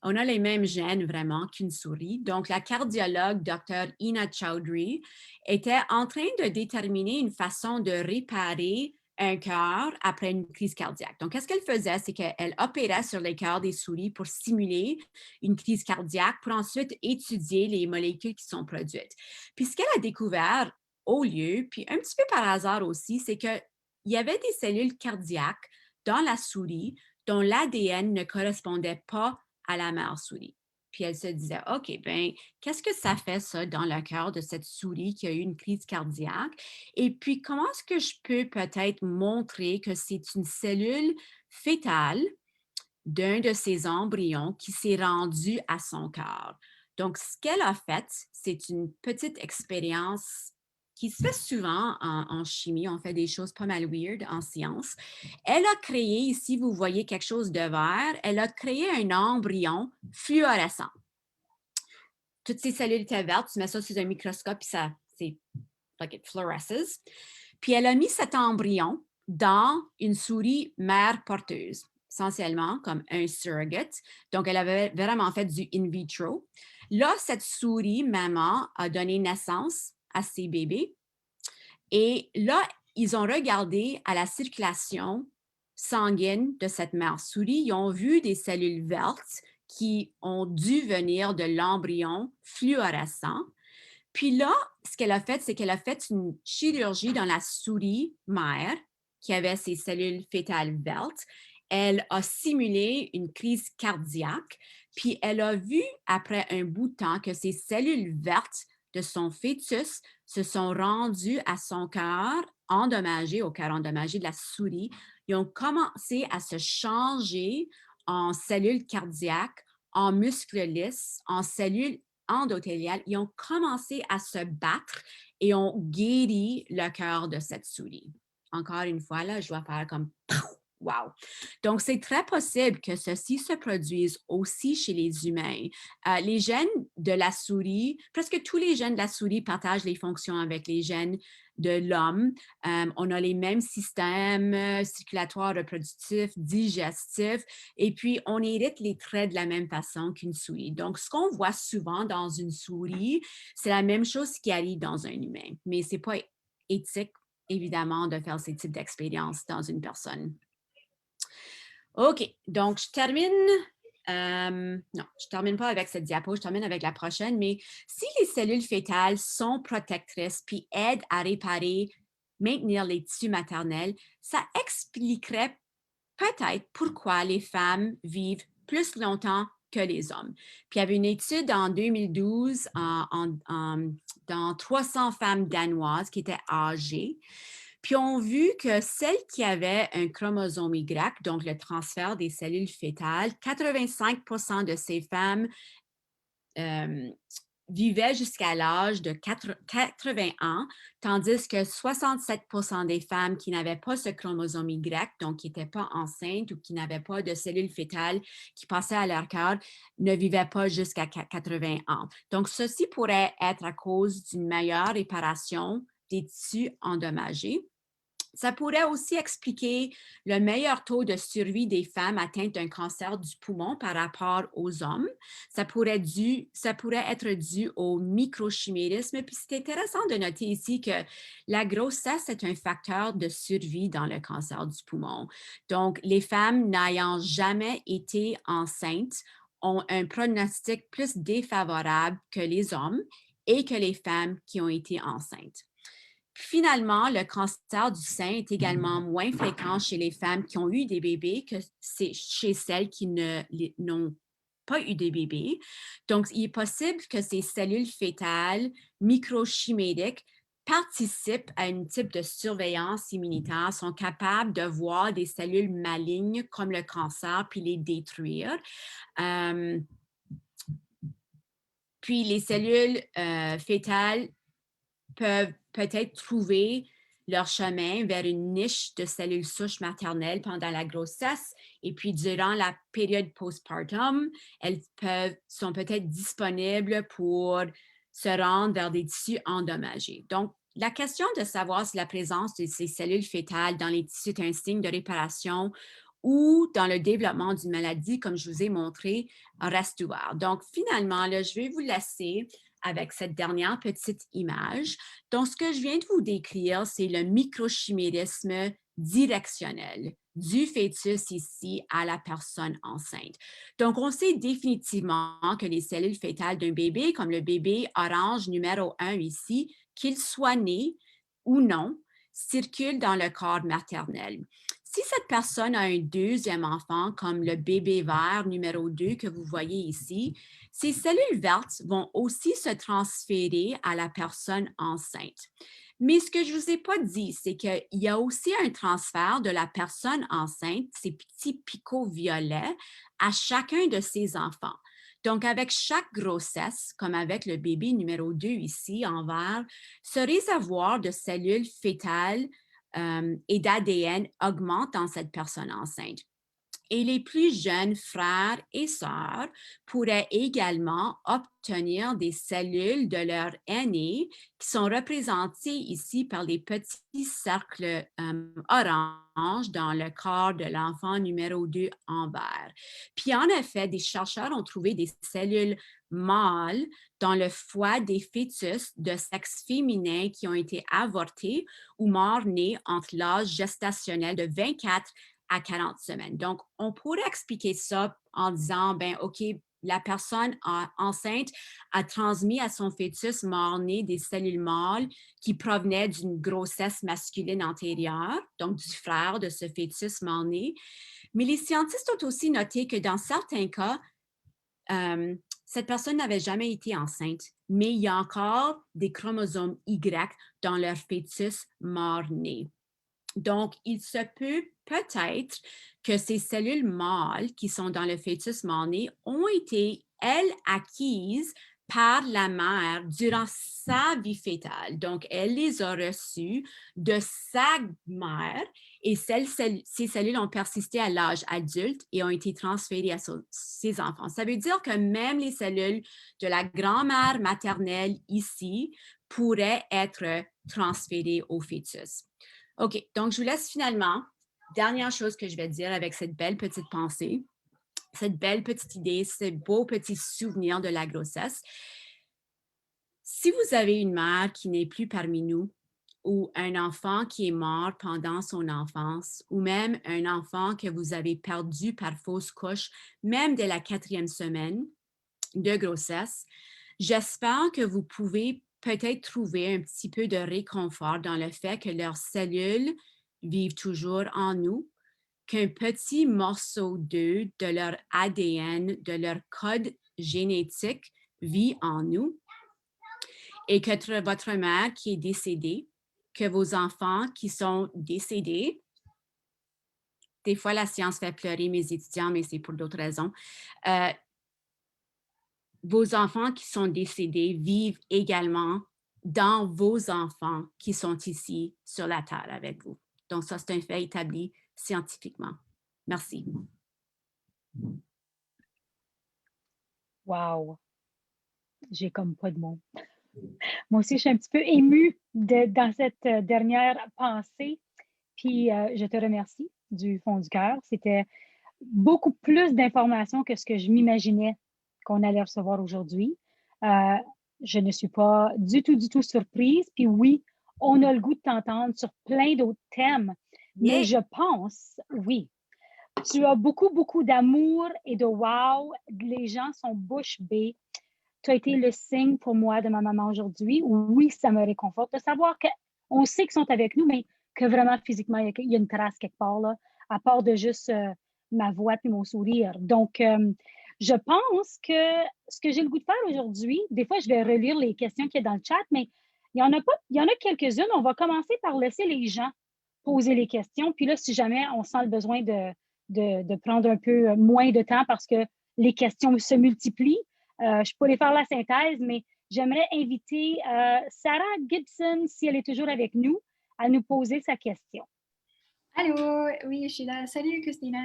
on a les mêmes gènes vraiment qu'une souris. Donc, la cardiologue Dr. Ina Chowdhury était en train de déterminer une façon de réparer un cœur après une crise cardiaque. Donc, qu'est-ce qu'elle faisait? C'est qu'elle opérait sur les cœurs des souris pour simuler une crise cardiaque, pour ensuite étudier les molécules qui sont produites. Puis, ce qu'elle a découvert au lieu, puis un petit peu par hasard aussi, c'est qu'il y avait des cellules cardiaques dans la souris dont l'ADN ne correspondait pas à la mère souris. Puis elle se disait, OK, ben, qu'est-ce que ça fait ça dans le cœur de cette souris qui a eu une crise cardiaque? Et puis, comment est-ce que je peux peut-être montrer que c'est une cellule fétale d'un de ses embryons qui s'est rendu à son cœur? Donc, ce qu'elle a fait, c'est une petite expérience qui se fait souvent en chimie. On fait des choses pas mal weird en science. Elle a créé, ici, vous voyez quelque chose de vert, elle a créé un embryon fluorescent. Toutes ces cellules étaient vertes, tu mets ça sous un microscope, puis ça, c'est like it fluoresces. Puis elle a mis cet embryon dans une souris mère porteuse, essentiellement comme un surrogate. Donc, elle avait vraiment fait du in vitro. Là, cette souris maman a donné naissance à ses bébés. Et là, ils ont regardé à la circulation sanguine de cette mère souris. Ils ont vu des cellules vertes qui ont dû venir de l'embryon fluorescent. Puis là, ce qu'elle a fait, c'est qu'elle a fait une chirurgie dans la souris mère qui avait ses cellules fétales vertes. Elle a simulé une crise cardiaque, puis elle a vu après un bout de temps que ces cellules vertes de son fœtus se sont rendues à son cœur endommagé, au cœur endommagé de la souris. Ils ont commencé à se changer en cellules cardiaques, en muscles lisses, en cellules endothéliales. Ils ont commencé à se battre et ont guéri le cœur de cette souris. Encore une fois, là, je dois faire comme wow! Donc, c'est très possible que ceci se produise aussi chez les humains. Les gènes de la souris, presque tous les gènes de la souris partagent les fonctions avec les gènes de l'homme. On a les mêmes systèmes circulatoires, reproductifs, digestifs, et puis on hérite les traits de la même façon qu'une souris. Donc, ce qu'on voit souvent dans une souris, c'est la même chose qui arrive dans un humain, mais ce n'est pas éthique, évidemment, de faire ces types d'expériences dans une personne. OK, donc je termine. Non, je ne termine pas avec cette diapo, je termine avec la prochaine, mais si les cellules fétales sont protectrices puis aident à réparer, maintenir les tissus maternels, ça expliquerait peut-être pourquoi les femmes vivent plus longtemps que les hommes. Puis il y avait une étude en 2012 dans 300 femmes danoises qui étaient âgées. Puis on a vu que celles qui avaient un chromosome Y, donc le transfert des cellules fétales, 85% de ces femmes vivaient jusqu'à l'âge de 80 ans, tandis que 67% des femmes qui n'avaient pas ce chromosome Y, donc qui n'étaient pas enceintes ou qui n'avaient pas de cellules fétales qui passaient à leur cœur, ne vivaient pas jusqu'à 80 ans. Donc, ceci pourrait être à cause d'une meilleure réparation des tissus endommagés. Ça pourrait aussi expliquer le meilleur taux de survie des femmes atteintes d'un cancer du poumon par rapport aux hommes. Ça pourrait être dû au microchimérisme. Puis c'est intéressant de noter ici que la grossesse est un facteur de survie dans le cancer du poumon. Donc, les femmes n'ayant jamais été enceintes ont un pronostic plus défavorable que les hommes et que les femmes qui ont été enceintes. Finalement, le cancer du sein est également moins fréquent chez les femmes qui ont eu des bébés que chez celles qui n'ont pas eu des bébés. Donc, il est possible que ces cellules fétales microchimétiques participent à un type de surveillance immunitaire, sont capables de voir des cellules malignes comme le cancer puis les détruire. Puis les cellules fétales peuvent peut-être trouver leur chemin vers une niche de cellules souches maternelles pendant la grossesse et puis durant la période postpartum, elles sont peut-être disponibles pour se rendre vers des tissus endommagés. Donc, la question de savoir si la présence de ces cellules fétales dans les tissus est un signe de réparation ou dans le développement d'une maladie, comme je vous ai montré, reste ouverte. Donc, finalement, là, je vais vous laisser avec cette dernière petite image. Donc, ce que je viens de vous décrire, c'est le microchimérisme directionnel du fœtus ici à la personne enceinte. Donc, on sait définitivement que les cellules fétales d'un bébé, comme le bébé orange numéro 1 ici, qu'il soit né ou non, circulent dans le corps maternel. Si cette personne a un deuxième enfant, comme le bébé vert numéro 2 que vous voyez ici, ces cellules vertes vont aussi se transférer à la personne enceinte. Mais ce que je ne vous ai pas dit, c'est qu'il y a aussi un transfert de la personne enceinte, ces petits picots violets, à chacun de ses enfants. Donc, avec chaque grossesse, comme avec le bébé numéro 2 ici en vert, ce réservoir de cellules fétales et d'ADN augmente dans cette personne enceinte. Et les plus jeunes frères et sœurs pourraient également obtenir des cellules de leur aîné qui sont représentées ici par les petits cercles orange dans le corps de l'enfant numéro 2 en vert. Puis en effet, des chercheurs ont trouvé des cellules mâles dans le foie des fœtus de sexe féminin qui ont été avortés ou morts-nés entre l'âge gestationnel de 24 à 40 semaines. Donc, on pourrait expliquer ça en disant, ben OK, la personne enceinte a transmis à son fœtus mort-né des cellules mâles qui provenaient d'une grossesse masculine antérieure, donc du frère de ce fœtus mort-né. Mais les scientifiques ont aussi noté que dans certains cas, cette personne n'avait jamais été enceinte, mais il y a encore des chromosomes Y dans leur fœtus mort-né. Donc, il se peut peut-être que ces cellules mâles qui sont dans le fœtus mort-né ont été, elles, acquises par la mère durant sa vie fœtale. Donc, elle les a reçues de sa mère et ces cellules ont persisté à l'âge adulte et ont été transférées à ses enfants. Ça veut dire que même les cellules de la grand-mère maternelle ici pourraient être transférées au fœtus. OK, donc je vous laisse finalement, dernière chose que je vais dire avec cette belle petite pensée, cette belle petite idée, ce beau petit souvenir de la grossesse. Si vous avez une mère qui n'est plus parmi nous, ou un enfant qui est mort pendant son enfance, ou même un enfant que vous avez perdu par fausse couche, même dès la 4e semaine de grossesse, j'espère que vous pouvez peut-être trouver un petit peu de réconfort dans le fait que leurs cellules vivent toujours en nous, qu'un petit morceau d'eux, de leur ADN, de leur code génétique vit en nous et que votre mère qui est décédée, que vos enfants qui sont décédés, des fois la science fait pleurer mes étudiants, mais c'est pour d'autres raisons, vos enfants qui sont décédés vivent également dans vos enfants qui sont ici sur la Terre avec vous. Donc, ça, c'est un fait établi scientifiquement. Merci. Wow! J'ai comme pas de mots. Moi aussi, je suis un petit peu émue dans cette dernière pensée. Puis, je te remercie du fond du cœur. C'était beaucoup plus d'informations que ce que je m'imaginais qu'on allait recevoir aujourd'hui. Je ne suis pas du tout surprise. Puis oui, on a le goût de t'entendre sur plein d'autres thèmes. Yeah. Mais je pense, oui, tu as beaucoup d'amour et de wow. Les gens sont bouche bée. Tu as été le signe pour moi de ma maman aujourd'hui. Oui, ça me réconforte de savoir qu'on sait qu'ils sont avec nous, mais que vraiment physiquement, il y a une trace quelque part, là, à part de juste ma voix et mon sourire. Donc, je pense que ce que j'ai le goût de faire aujourd'hui, des fois, je vais relire les questions qu'il y a dans le chat, mais il y en a pas, il y en a quelques-unes. On va commencer par laisser les gens poser les questions. Puis là, si jamais on sent le besoin de prendre un peu moins de temps parce que les questions se multiplient, je pourrais faire la synthèse, mais j'aimerais inviter Sarah Gibson, si elle est toujours avec nous, à nous poser sa question. Allô, oui, je suis là. Salut, Christina.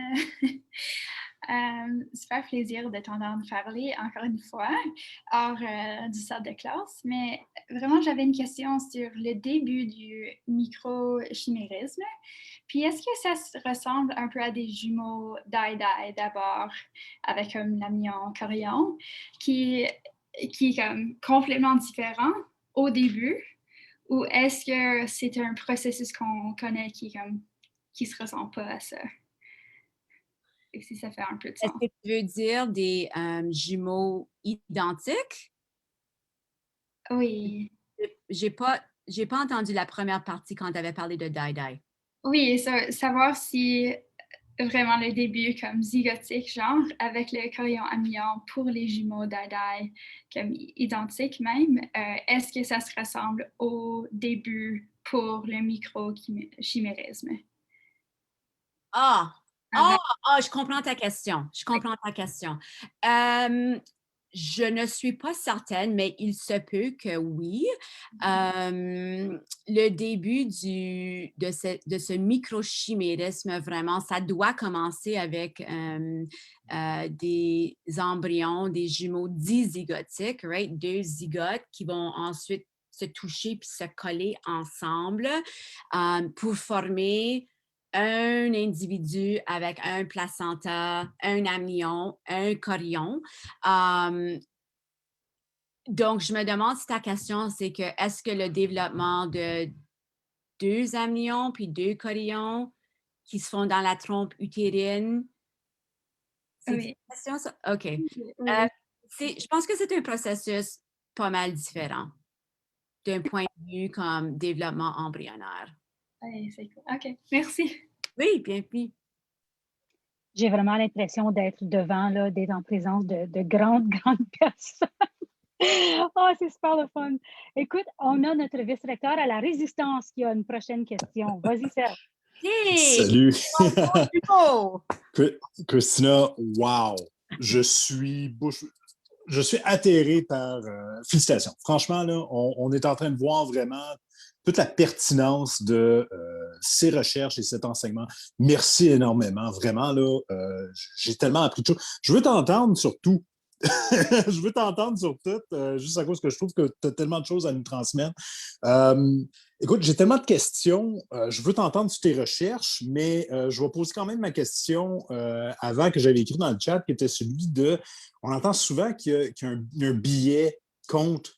Super plaisir de t'entendre parler encore une fois hors du salle de classe. Mais vraiment, j'avais une question sur le début du microchimérisme. Puis, est-ce que ça se ressemble un peu à des jumeaux Dai-Dai d'abord, avec comme l'amion Corion, qui est comme complètement différent au début? Ou est-ce que c'est un processus qu'on connaît qui se ressemble pas à ça? Et si ça fait un peu de sens. Est-ce que tu veux dire des jumeaux identiques? Oui. J'ai pas entendu la première partie quand tu avais parlé de Dai-Dai. Oui, savoir si vraiment le début comme zygotique, genre, avec le chorion amiant pour les jumeaux Dai-Dai, comme identiques même, est-ce que ça se ressemble au début pour le microchimérisme? Je comprends ta question. Je ne suis pas certaine, mais il se peut que oui. Le début de ce microchimérisme, vraiment, ça doit commencer avec des embryons, des jumeaux dizygotiques, right? Deux zygotes qui vont ensuite se toucher puis se coller ensemble pour former un individu avec un placenta, un amnion, un chorion. Donc, je me demande si ta question, c'est que est-ce que le développement de deux amnions puis deux chorions qui se font dans la trompe utérine, c'est Oui. une question, ça? OK. Oui. Je pense que c'est un processus pas mal différent d'un point de vue comme développement embryonnaire. Oui, c'est cool. OK, merci. Oui, bien vu. J'ai vraiment l'impression d'être devant, là, d'être en présence de grandes personnes. Oh, c'est super le fun. Écoute, on a notre vice-recteur à la Résistance qui a une prochaine question. Vas-y, Serge. Hey! Salut! Oh! Christina, wow! Je suis atterré par... félicitations. Franchement, là, on est en train de voir vraiment toute la pertinence de ces recherches et cet enseignement. Merci énormément. Vraiment, là, j'ai tellement appris de choses. Je veux t'entendre sur tout. Je veux t'entendre sur tout, juste à cause que je trouve que tu as tellement de choses à nous transmettre. Écoute, j'ai tellement de questions. Je veux t'entendre sur tes recherches, mais je vais poser quand même ma question avant que j'avais écrit dans le chat, qui était celui de... On entend souvent qu'il y a un biais contre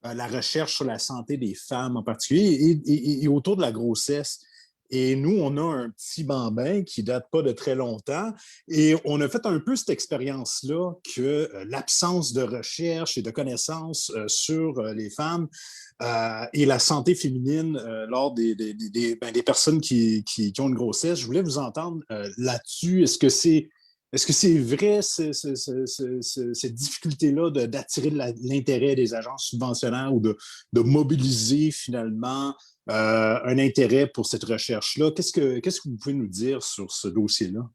la recherche sur la santé des femmes en particulier et autour de la grossesse. Et nous, on a un petit bambin qui ne date pas de très longtemps. Et on a fait un peu cette expérience-là que l'absence de recherche et de connaissances sur les femmes et la santé féminine lors des personnes qui ont une grossesse. Je voulais vous entendre là-dessus. Est-ce que c'est vrai, cette difficulté-là d'attirer l'intérêt des agences subventionnaires ou de mobiliser finalement un intérêt pour cette recherche-là? Qu'est-ce que vous pouvez nous dire sur ce dossier-là?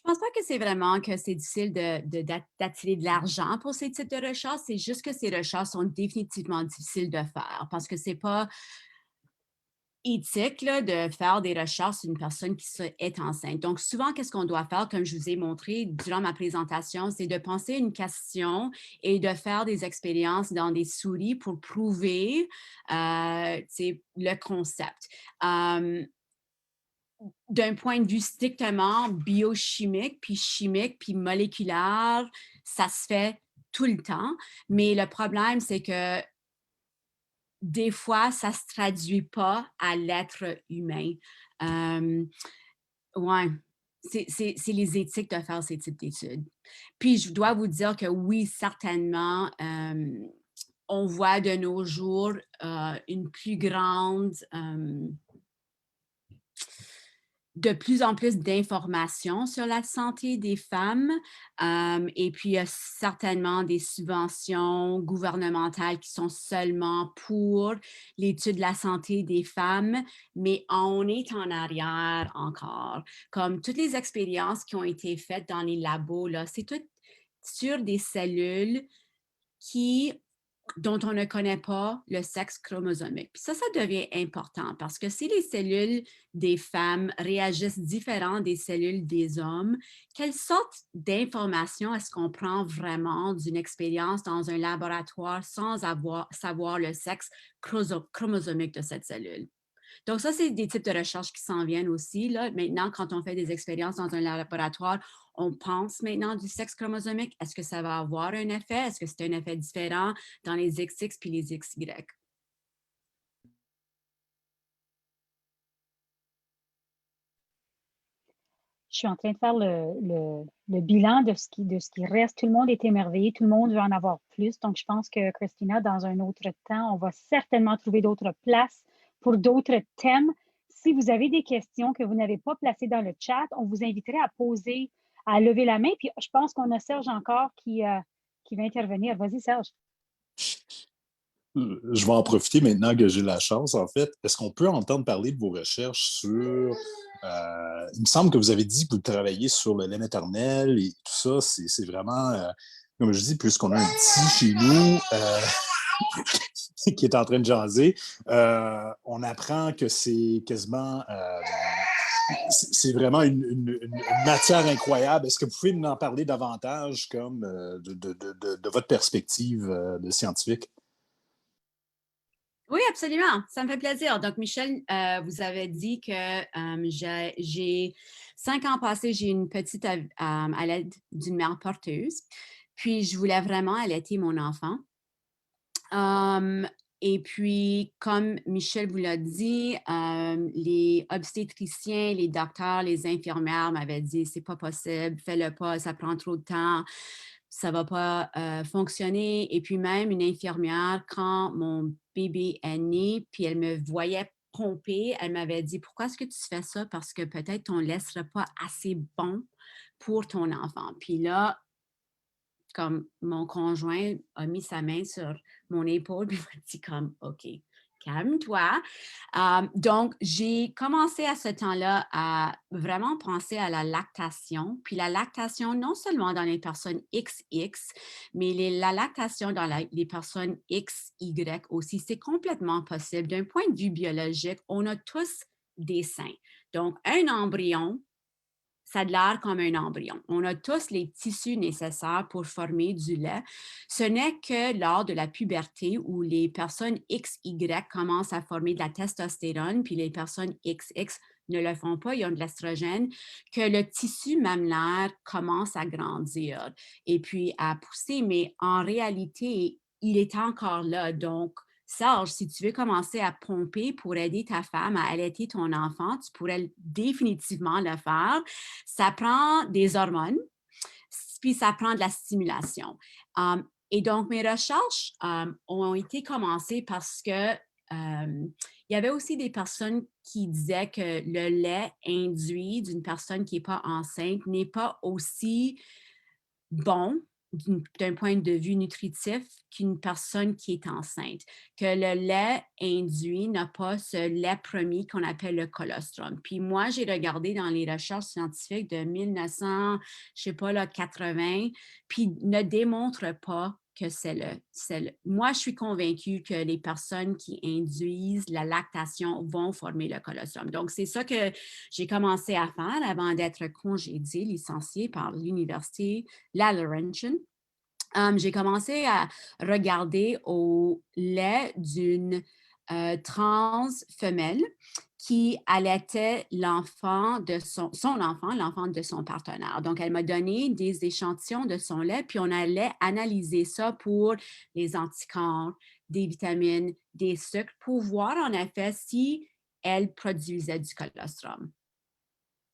Je pense pas que c'est vraiment que c'est difficile d'attirer de l'argent pour ces types de recherches. C'est juste que ces recherches sont définitivement difficiles de faire parce que c'est pas éthique là, de faire des recherches sur une personne qui est enceinte. Donc, souvent, qu'est-ce qu'on doit faire, comme je vous ai montré durant ma présentation, c'est de penser une question et de faire des expériences dans des souris pour prouver le concept. D'un point de vue strictement biochimique, puis chimique, puis moléculaire, ça se fait tout le temps. Mais le problème, c'est que des fois, ça ne se traduit pas à l'être humain. Ouais, c'est les éthiques de faire ces types d'études. Puis, je dois vous dire que oui, certainement, on voit de nos jours une plus grande... de plus en plus d'informations sur la santé des femmes et puis il y a certainement des subventions gouvernementales qui sont seulement pour l'étude de la santé des femmes, mais on est en arrière encore. Comme toutes les expériences qui ont été faites dans les labos, là, c'est tout sur des cellules dont on ne connaît pas le sexe chromosomique. Puis ça devient important parce que si les cellules des femmes réagissent différemment des cellules des hommes, quelle sorte d'informations est-ce qu'on prend vraiment d'une expérience dans un laboratoire sans savoir le sexe chromosomique de cette cellule? Donc, ça, c'est des types de recherches qui s'en viennent aussi. Là. Maintenant, quand on fait des expériences dans un laboratoire, on pense maintenant du sexe chromosomique. Est-ce que ça va avoir un effet? Est-ce que c'est un effet différent dans les XX puis les XY? Je suis en train de faire le bilan de ce qui reste. Tout le monde est émerveillé, tout le monde veut en avoir plus. Donc, je pense que, Christina, dans un autre temps, on va certainement trouver d'autres places pour d'autres thèmes. Si vous avez des questions que vous n'avez pas placées dans le chat, on vous inviterait à poser, à lever la main. Puis, je pense qu'on a Serge encore qui va intervenir. Vas-y, Serge. Je vais en profiter maintenant que j'ai la chance, en fait. Est-ce qu'on peut entendre parler de vos recherches sur... il me semble que vous avez dit que vous travaillez sur le lait maternel et tout ça. C'est vraiment, comme je dis, puisqu'on a un petit chez nous qui est en train de jaser, on apprend que c'est quasiment... c'est vraiment une matière incroyable. Est-ce que vous pouvez nous en parler davantage comme de votre perspective de scientifique? Oui, absolument. Ça me fait plaisir. Donc, Michel, vous avez dit que j'ai 5 ans passés, j'ai une petite à l'aide d'une mère porteuse. Puis, je voulais vraiment allaiter mon enfant. Et puis, comme Michel vous l'a dit, les obstétriciens, les docteurs, les infirmières m'avaient dit, c'est pas possible, fais-le pas, ça prend trop de temps, ça va pas fonctionner. Et puis même une infirmière, quand mon bébé est né, puis elle me voyait pomper, elle m'avait dit, pourquoi est-ce que tu fais ça? Parce que peut-être ton lait ne sera pas assez bon pour ton enfant. Puis là, comme mon conjoint a mis sa main sur mon épaule, puis m'a dit comme, OK, calme-toi. Donc, j'ai commencé à ce temps-là à vraiment penser à la lactation. Puis la lactation, non seulement dans les personnes XX, mais la lactation dans les personnes XY aussi, c'est complètement possible. D'un point de vue biologique, on a tous des seins. Donc, un embryon, ça a l'air comme un embryon. On a tous les tissus nécessaires pour former du lait. Ce n'est que lors de la puberté où les personnes XY commencent à former de la testostérone, puis les personnes XX ne le font pas, ils ont de l'estrogène, que le tissu mammaire commence à grandir et puis à pousser. Mais en réalité, il est encore là. Donc, Serge, si tu veux commencer à pomper pour aider ta femme à allaiter ton enfant, tu pourrais définitivement le faire. Ça prend des hormones, puis ça prend de la stimulation. Et donc, mes recherches ont été commencées parce que il y avait aussi des personnes qui disaient que le lait induit d'une personne qui n'est pas enceinte n'est pas aussi bon d'un point de vue nutritif qu'une personne qui est enceinte, que le lait induit n'a pas ce lait premier qu'on appelle le colostrum. Puis moi, j'ai regardé dans les recherches scientifiques de 1900, je sais pas, là, 80, puis ne démontre pas que Moi, je suis convaincue que les personnes qui induisent la lactation vont former le colostrum. Donc, c'est ça que j'ai commencé à faire avant d'être congédiée, licenciée par l'université La Laurentian. J'ai commencé à regarder au lait d'une trans femelle qui allaitait l'enfant de son enfant, l'enfant de son partenaire. Donc, elle m'a donné des échantillons de son lait, puis on allait analyser ça pour les anticorps, des vitamines, des sucres, pour voir en effet si elle produisait du colostrum.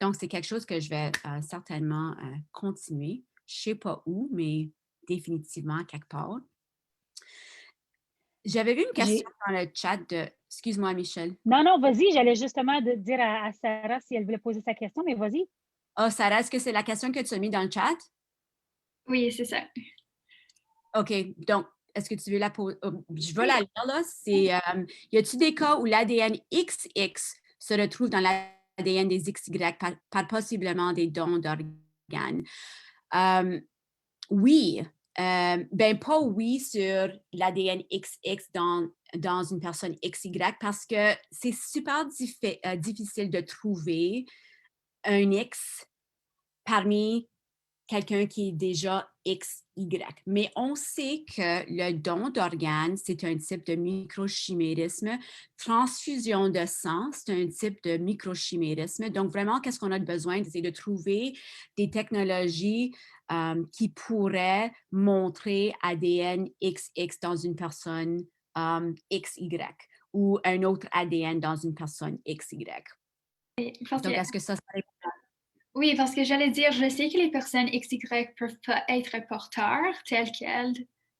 Donc, c'est quelque chose que je vais certainement continuer. Je ne sais pas où, mais définitivement quelque part. J'avais vu une question dans le chat de... Excuse-moi, Michel. Non, vas-y. J'allais justement dire à Sarah si elle voulait poser sa question, mais vas-y. Ah, Sarah, est-ce que c'est la question que tu as mis dans le chat? Oui, c'est ça. OK. Donc, est-ce que tu veux la poser? Je vais la lire, là. C'est, y a-t-il des cas où l'ADN XX se retrouve dans l'ADN des XY par possiblement des dons d'organes? Oui. Ben pas oui sur l'ADN XX dans une personne XY parce que c'est super difficile de trouver un X parmi quelqu'un qui est déjà XY. Mais on sait que le don d'organes, c'est un type de microchimérisme. Transfusion de sang, c'est un type de microchimérisme. Donc, vraiment, qu'est-ce qu'on a besoin? C'est de trouver des technologies qui pourraient montrer ADN XX dans une personne XY ou un autre ADN dans une personne XY. Donc, est-ce que ça serait... Oui, parce que j'allais dire, je sais que les personnes XY peuvent pas être porteurs telles quelles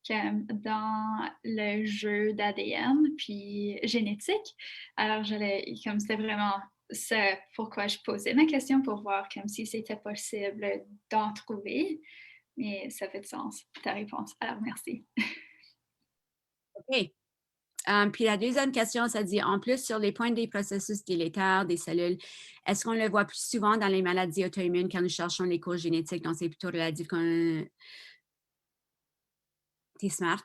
dans le jeu d'ADN puis génétique. Alors, c'était vraiment ça pourquoi je posais ma question pour voir comme si c'était possible d'en trouver. Mais ça fait de sens, ta réponse. Alors, merci. OK. Puis la deuxième question, ça dit, en plus, sur les points des processus délétères des cellules, est-ce qu'on le voit plus souvent dans les maladies auto-immunes quand nous cherchons les causes génétiques? Donc, c'est plutôt relatif quand... T'es smart.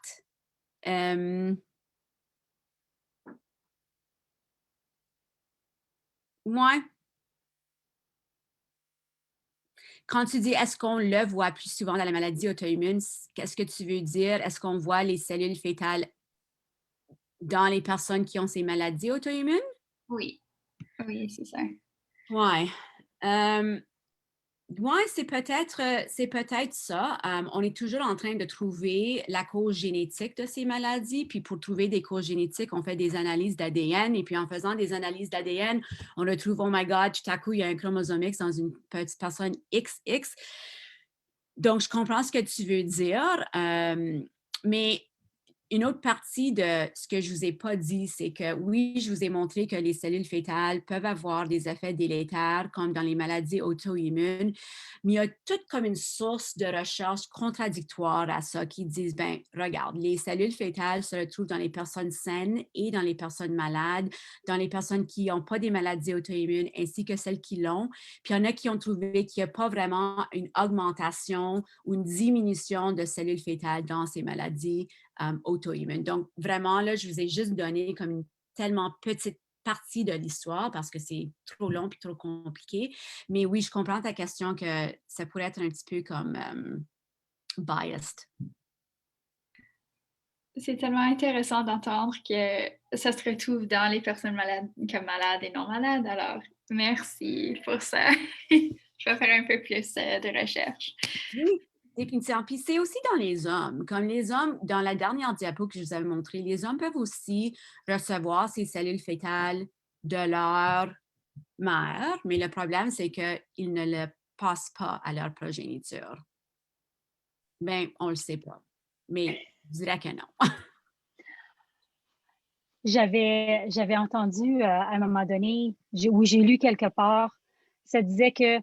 Moi, quand tu dis est-ce qu'on le voit plus souvent dans la maladie auto-immune, qu'est-ce que tu veux dire? Est-ce qu'on voit les cellules fétales dans les personnes qui ont ces maladies auto-immunes? Oui, c'est ça. Oui. Oui, c'est peut-être ça. On est toujours en train de trouver la cause génétique de ces maladies. Puis pour trouver des causes génétiques, on fait des analyses d'ADN. Et puis en faisant des analyses d'ADN, on retrouve, oh my God, tout à coup, il y a un chromosome X dans une petite personne XX. Donc, je comprends ce que tu veux dire. Mais une autre partie de ce que je ne vous ai pas dit, c'est que oui, je vous ai montré que les cellules fétales peuvent avoir des effets délétères comme dans les maladies auto-immunes, mais il y a toute comme une source de recherche contradictoire à ça qui disent, ben regarde, les cellules fétales se retrouvent dans les personnes saines et dans les personnes malades, dans les personnes qui n'ont pas des maladies auto-immunes ainsi que celles qui l'ont. Puis il y en a qui ont trouvé qu'il n'y a pas vraiment une augmentation ou une diminution de cellules fétales dans ces maladies auto-immune. Donc, vraiment, là, je vous ai juste donné comme une tellement petite partie de l'histoire parce que c'est trop long et trop compliqué. Mais oui, je comprends ta question que ça pourrait être un petit peu comme biased. C'est tellement intéressant d'entendre que ça se retrouve dans les personnes malades comme malades et non malades. Alors, merci pour ça. Je vais faire un peu plus de recherche. Oui. Définitivement. Puis c'est aussi dans les hommes. Comme les hommes, dans la dernière diapo que je vous avais montrée, les hommes peuvent aussi recevoir ces cellules fétales de leur mère, mais le problème, c'est qu'ils ne le passent pas à leur progéniture. Bien, on ne le sait pas, mais je dirais que non. J'avais entendu à un moment donné, où j'ai lu quelque part, ça disait que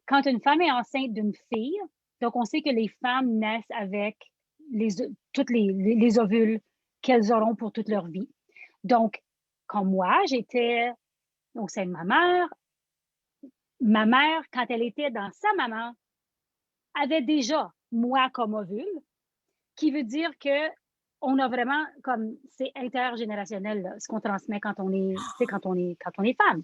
quand une femme est enceinte d'une fille, Donc, on sait que les femmes naissent avec tous les ovules qu'elles auront pour toute leur vie. Donc, quand moi, j'étais au sein de ma mère, quand elle était dans sa maman, avait déjà moi comme ovule, qui veut dire que on a vraiment comme c'est intergénérationnel là, ce qu'on transmet quand on est, quand on est femme.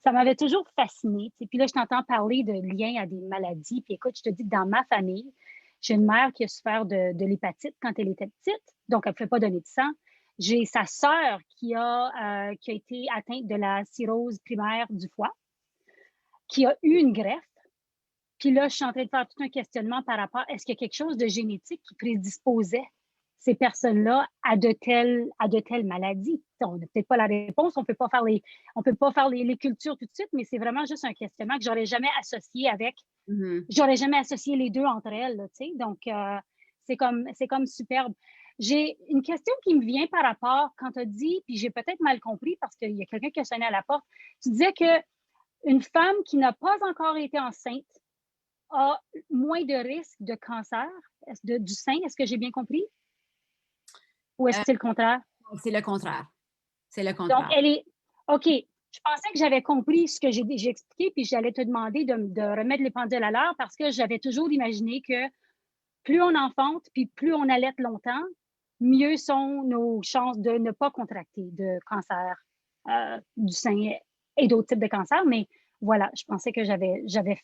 Ça m'avait toujours fascinée. Puis là, je t'entends parler de liens à des maladies. Puis écoute, je te dis que dans ma famille, j'ai une mère qui a souffert de l'hépatite quand elle était petite, donc elle ne pouvait pas donner de sang. J'ai sa sœur qui a été atteinte de la cirrhose primaire du foie, qui a eu une greffe. Puis là, je suis en train de faire tout un questionnement par rapport à est-ce qu'il y a quelque chose de génétique qui prédisposait ces personnes-là à de telles maladies. On n'a peut-être pas la réponse, on ne peut pas faire les cultures tout de suite, mais c'est vraiment juste un questionnement que j'aurais jamais associé avec. J'aurais jamais associé les deux entre elles. Là, donc, c'est comme superbe. J'ai une question qui me vient par rapport, quand tu as dit, puis j'ai peut-être mal compris parce qu'il y a quelqu'un qui a sonné à la porte, tu disais qu'une femme qui n'a pas encore été enceinte a moins de risque de cancer du sein. Est-ce que j'ai bien compris? Ou est-ce que c'est le contraire? C'est le contraire. C'est le Donc, contraire. elle est... OK. Je pensais que j'avais compris ce que j'ai expliqué, puis j'allais te demander de remettre les pendules à l'heure parce que j'avais toujours imaginé que plus on enfante, puis plus on allaite longtemps, mieux sont nos chances de ne pas contracter de cancer du sein et d'autres types de cancers. Mais voilà, je pensais que tu avais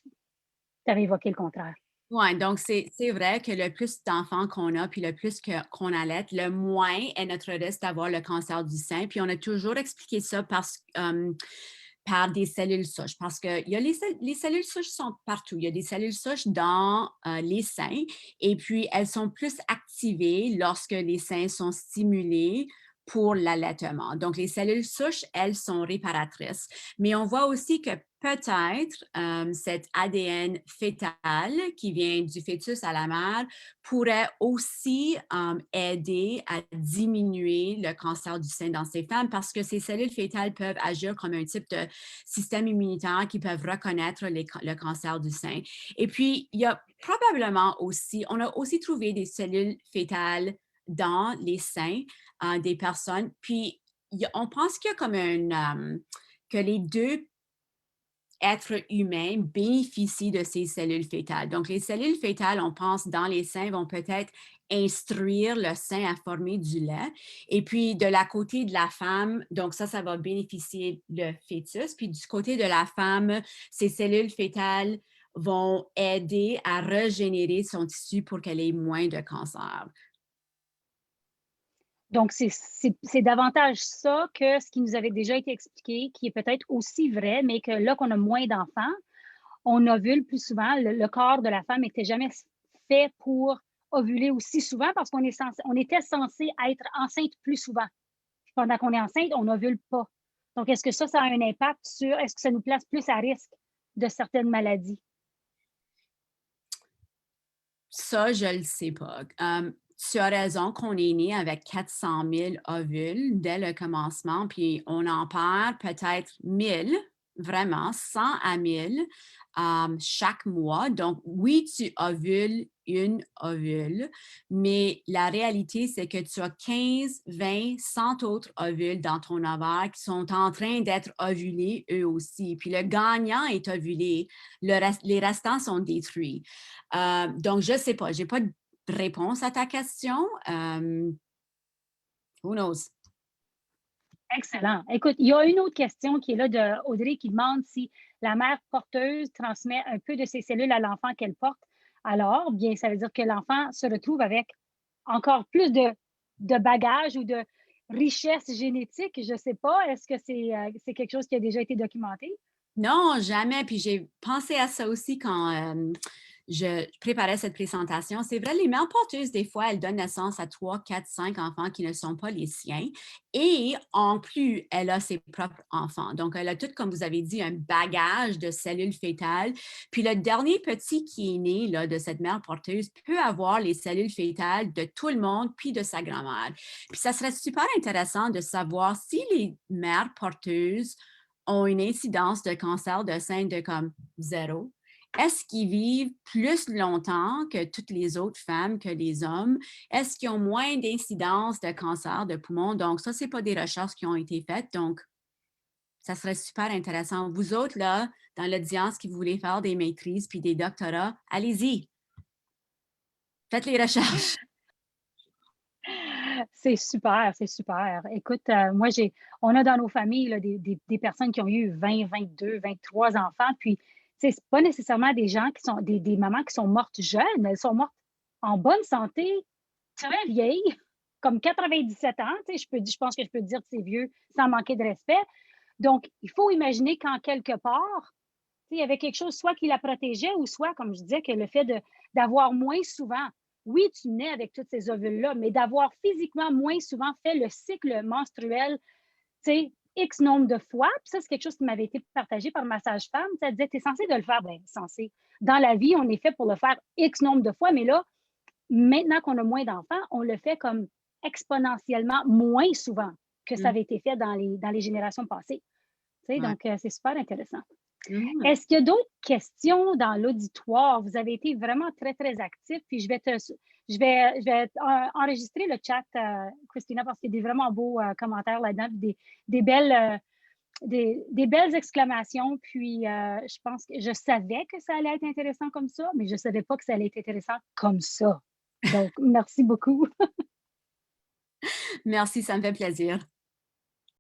évoqué le contraire. Oui, donc c'est vrai que le plus d'enfants qu'on a, puis le plus qu'on allait, le moins est notre risque d'avoir le cancer du sein. Puis on a toujours expliqué ça par des cellules souches, parce que les cellules souches sont partout. Il y a des cellules souches dans les seins, et puis elles sont plus activées lorsque les seins sont stimulés pour l'allaitement. Donc, les cellules souches, elles sont réparatrices. Mais on voit aussi que peut-être cet ADN fœtal qui vient du fœtus à la mère pourrait aussi aider à diminuer le cancer du sein dans ces femmes parce que ces cellules fœtales peuvent agir comme un type de système immunitaire qui peuvent reconnaître le cancer du sein. Et puis, il y a probablement aussi, on a aussi trouvé des cellules fœtales dans les seins des personnes. Puis, on pense qu'il y a comme que les deux êtres humains bénéficient de ces cellules fœtales. Donc, les cellules fœtales, on pense, dans les seins, vont peut-être instruire le sein à former du lait. Et puis, de la côté de la femme, donc ça va bénéficier le fœtus. Puis, du côté de la femme, ces cellules fœtales vont aider à régénérer son tissu pour qu'elle ait moins de cancer. Donc, c'est davantage ça que ce qui nous avait déjà été expliqué, qui est peut-être aussi vrai, mais que là qu'on a moins d'enfants, on ovule plus souvent. Le corps de la femme n'était jamais fait pour ovuler aussi souvent parce qu'on était censé être enceinte plus souvent. Pendant qu'on est enceinte, on n'ovule pas. Donc, est-ce que ça a un impact sur, est-ce que ça nous place plus à risque de certaines maladies? Ça, je ne le sais pas. Tu as raison qu'on est né avec 400 000 ovules dès le commencement, puis on en perd peut-être 1000, vraiment 100 à 1000 chaque mois. Donc, oui, tu ovules une ovule, mais la réalité, c'est que tu as 15, 20, 100 autres ovules dans ton ovaire qui sont en train d'être ovulés eux aussi. Puis le gagnant est ovulé, les restants sont détruits. Donc, je ne sais pas, je n'ai pas de réponse à ta question. Who knows? Excellent. Écoute, il y a une autre question qui est là de Audrey qui demande si la mère porteuse transmet un peu de ses cellules à l'enfant qu'elle porte. Alors, bien, ça veut dire que l'enfant se retrouve avec encore plus de bagages ou de richesse génétique. Je ne sais pas. Est-ce que c'est quelque chose qui a déjà été documenté? Non, jamais. Puis j'ai pensé à ça aussi quand je préparais cette présentation. C'est vrai, les mères porteuses, des fois, elles donnent naissance à 3, 4, 5 enfants qui ne sont pas les siens. Et en plus, elle a ses propres enfants. Donc, elle a tout, comme vous avez dit, un bagage de cellules fœtales. Puis le dernier petit qui est né là, de cette mère porteuse peut avoir les cellules fœtales de tout le monde, puis de sa grand-mère. Puis ça serait super intéressant de savoir si les mères porteuses ont une incidence de cancer de sein de comme 0 est-ce qu'ils vivent plus longtemps que toutes les autres femmes, que les hommes? Est-ce qu'ils ont moins d'incidence de cancer de poumon? Donc, ça, ce n'est pas des recherches qui ont été faites. Donc, ça serait super intéressant. Vous autres, là, dans l'audience qui voulez faire des maîtrises puis des doctorats, allez-y. Faites les recherches. C'est super, c'est super. Écoute, moi, on a dans nos familles là, des personnes qui ont eu 20, 22, 23 enfants, puis c'est pas nécessairement des gens qui sont, des mamans qui sont mortes jeunes, elles sont mortes en bonne santé, très vieilles, comme 97 ans, je pense que je peux dire que c'est vieux sans manquer de respect. Donc, il faut imaginer qu'en quelque part, il y avait quelque chose soit qui la protégeait ou soit, comme je disais, que le fait d'avoir moins souvent, oui, tu nais avec tous ces ovules-là, mais d'avoir physiquement moins souvent fait le cycle menstruel, tu sais, X nombre de fois. Puis ça, c'est quelque chose qui m'avait été partagé par ma sage-femme. Elle disait, tu es censé de le faire. Bien, censé. Dans la vie, on est fait pour le faire X nombre de fois, mais là, maintenant qu'on a moins d'enfants, on le fait comme exponentiellement moins souvent que ça avait été fait dans les générations passées. Tu sais, donc, c'est super intéressant. Est-ce qu'il y a d'autres questions dans l'auditoire? Vous avez été vraiment très, très actifs. Puis je vais enregistrer le chat, Christina, parce qu'il y a des vraiment beaux commentaires là-dedans, des belles exclamations. Puis je pense que je savais que ça allait être intéressant comme ça, mais je ne savais pas que ça allait être intéressant comme ça. Donc, merci beaucoup. Merci, ça me fait plaisir.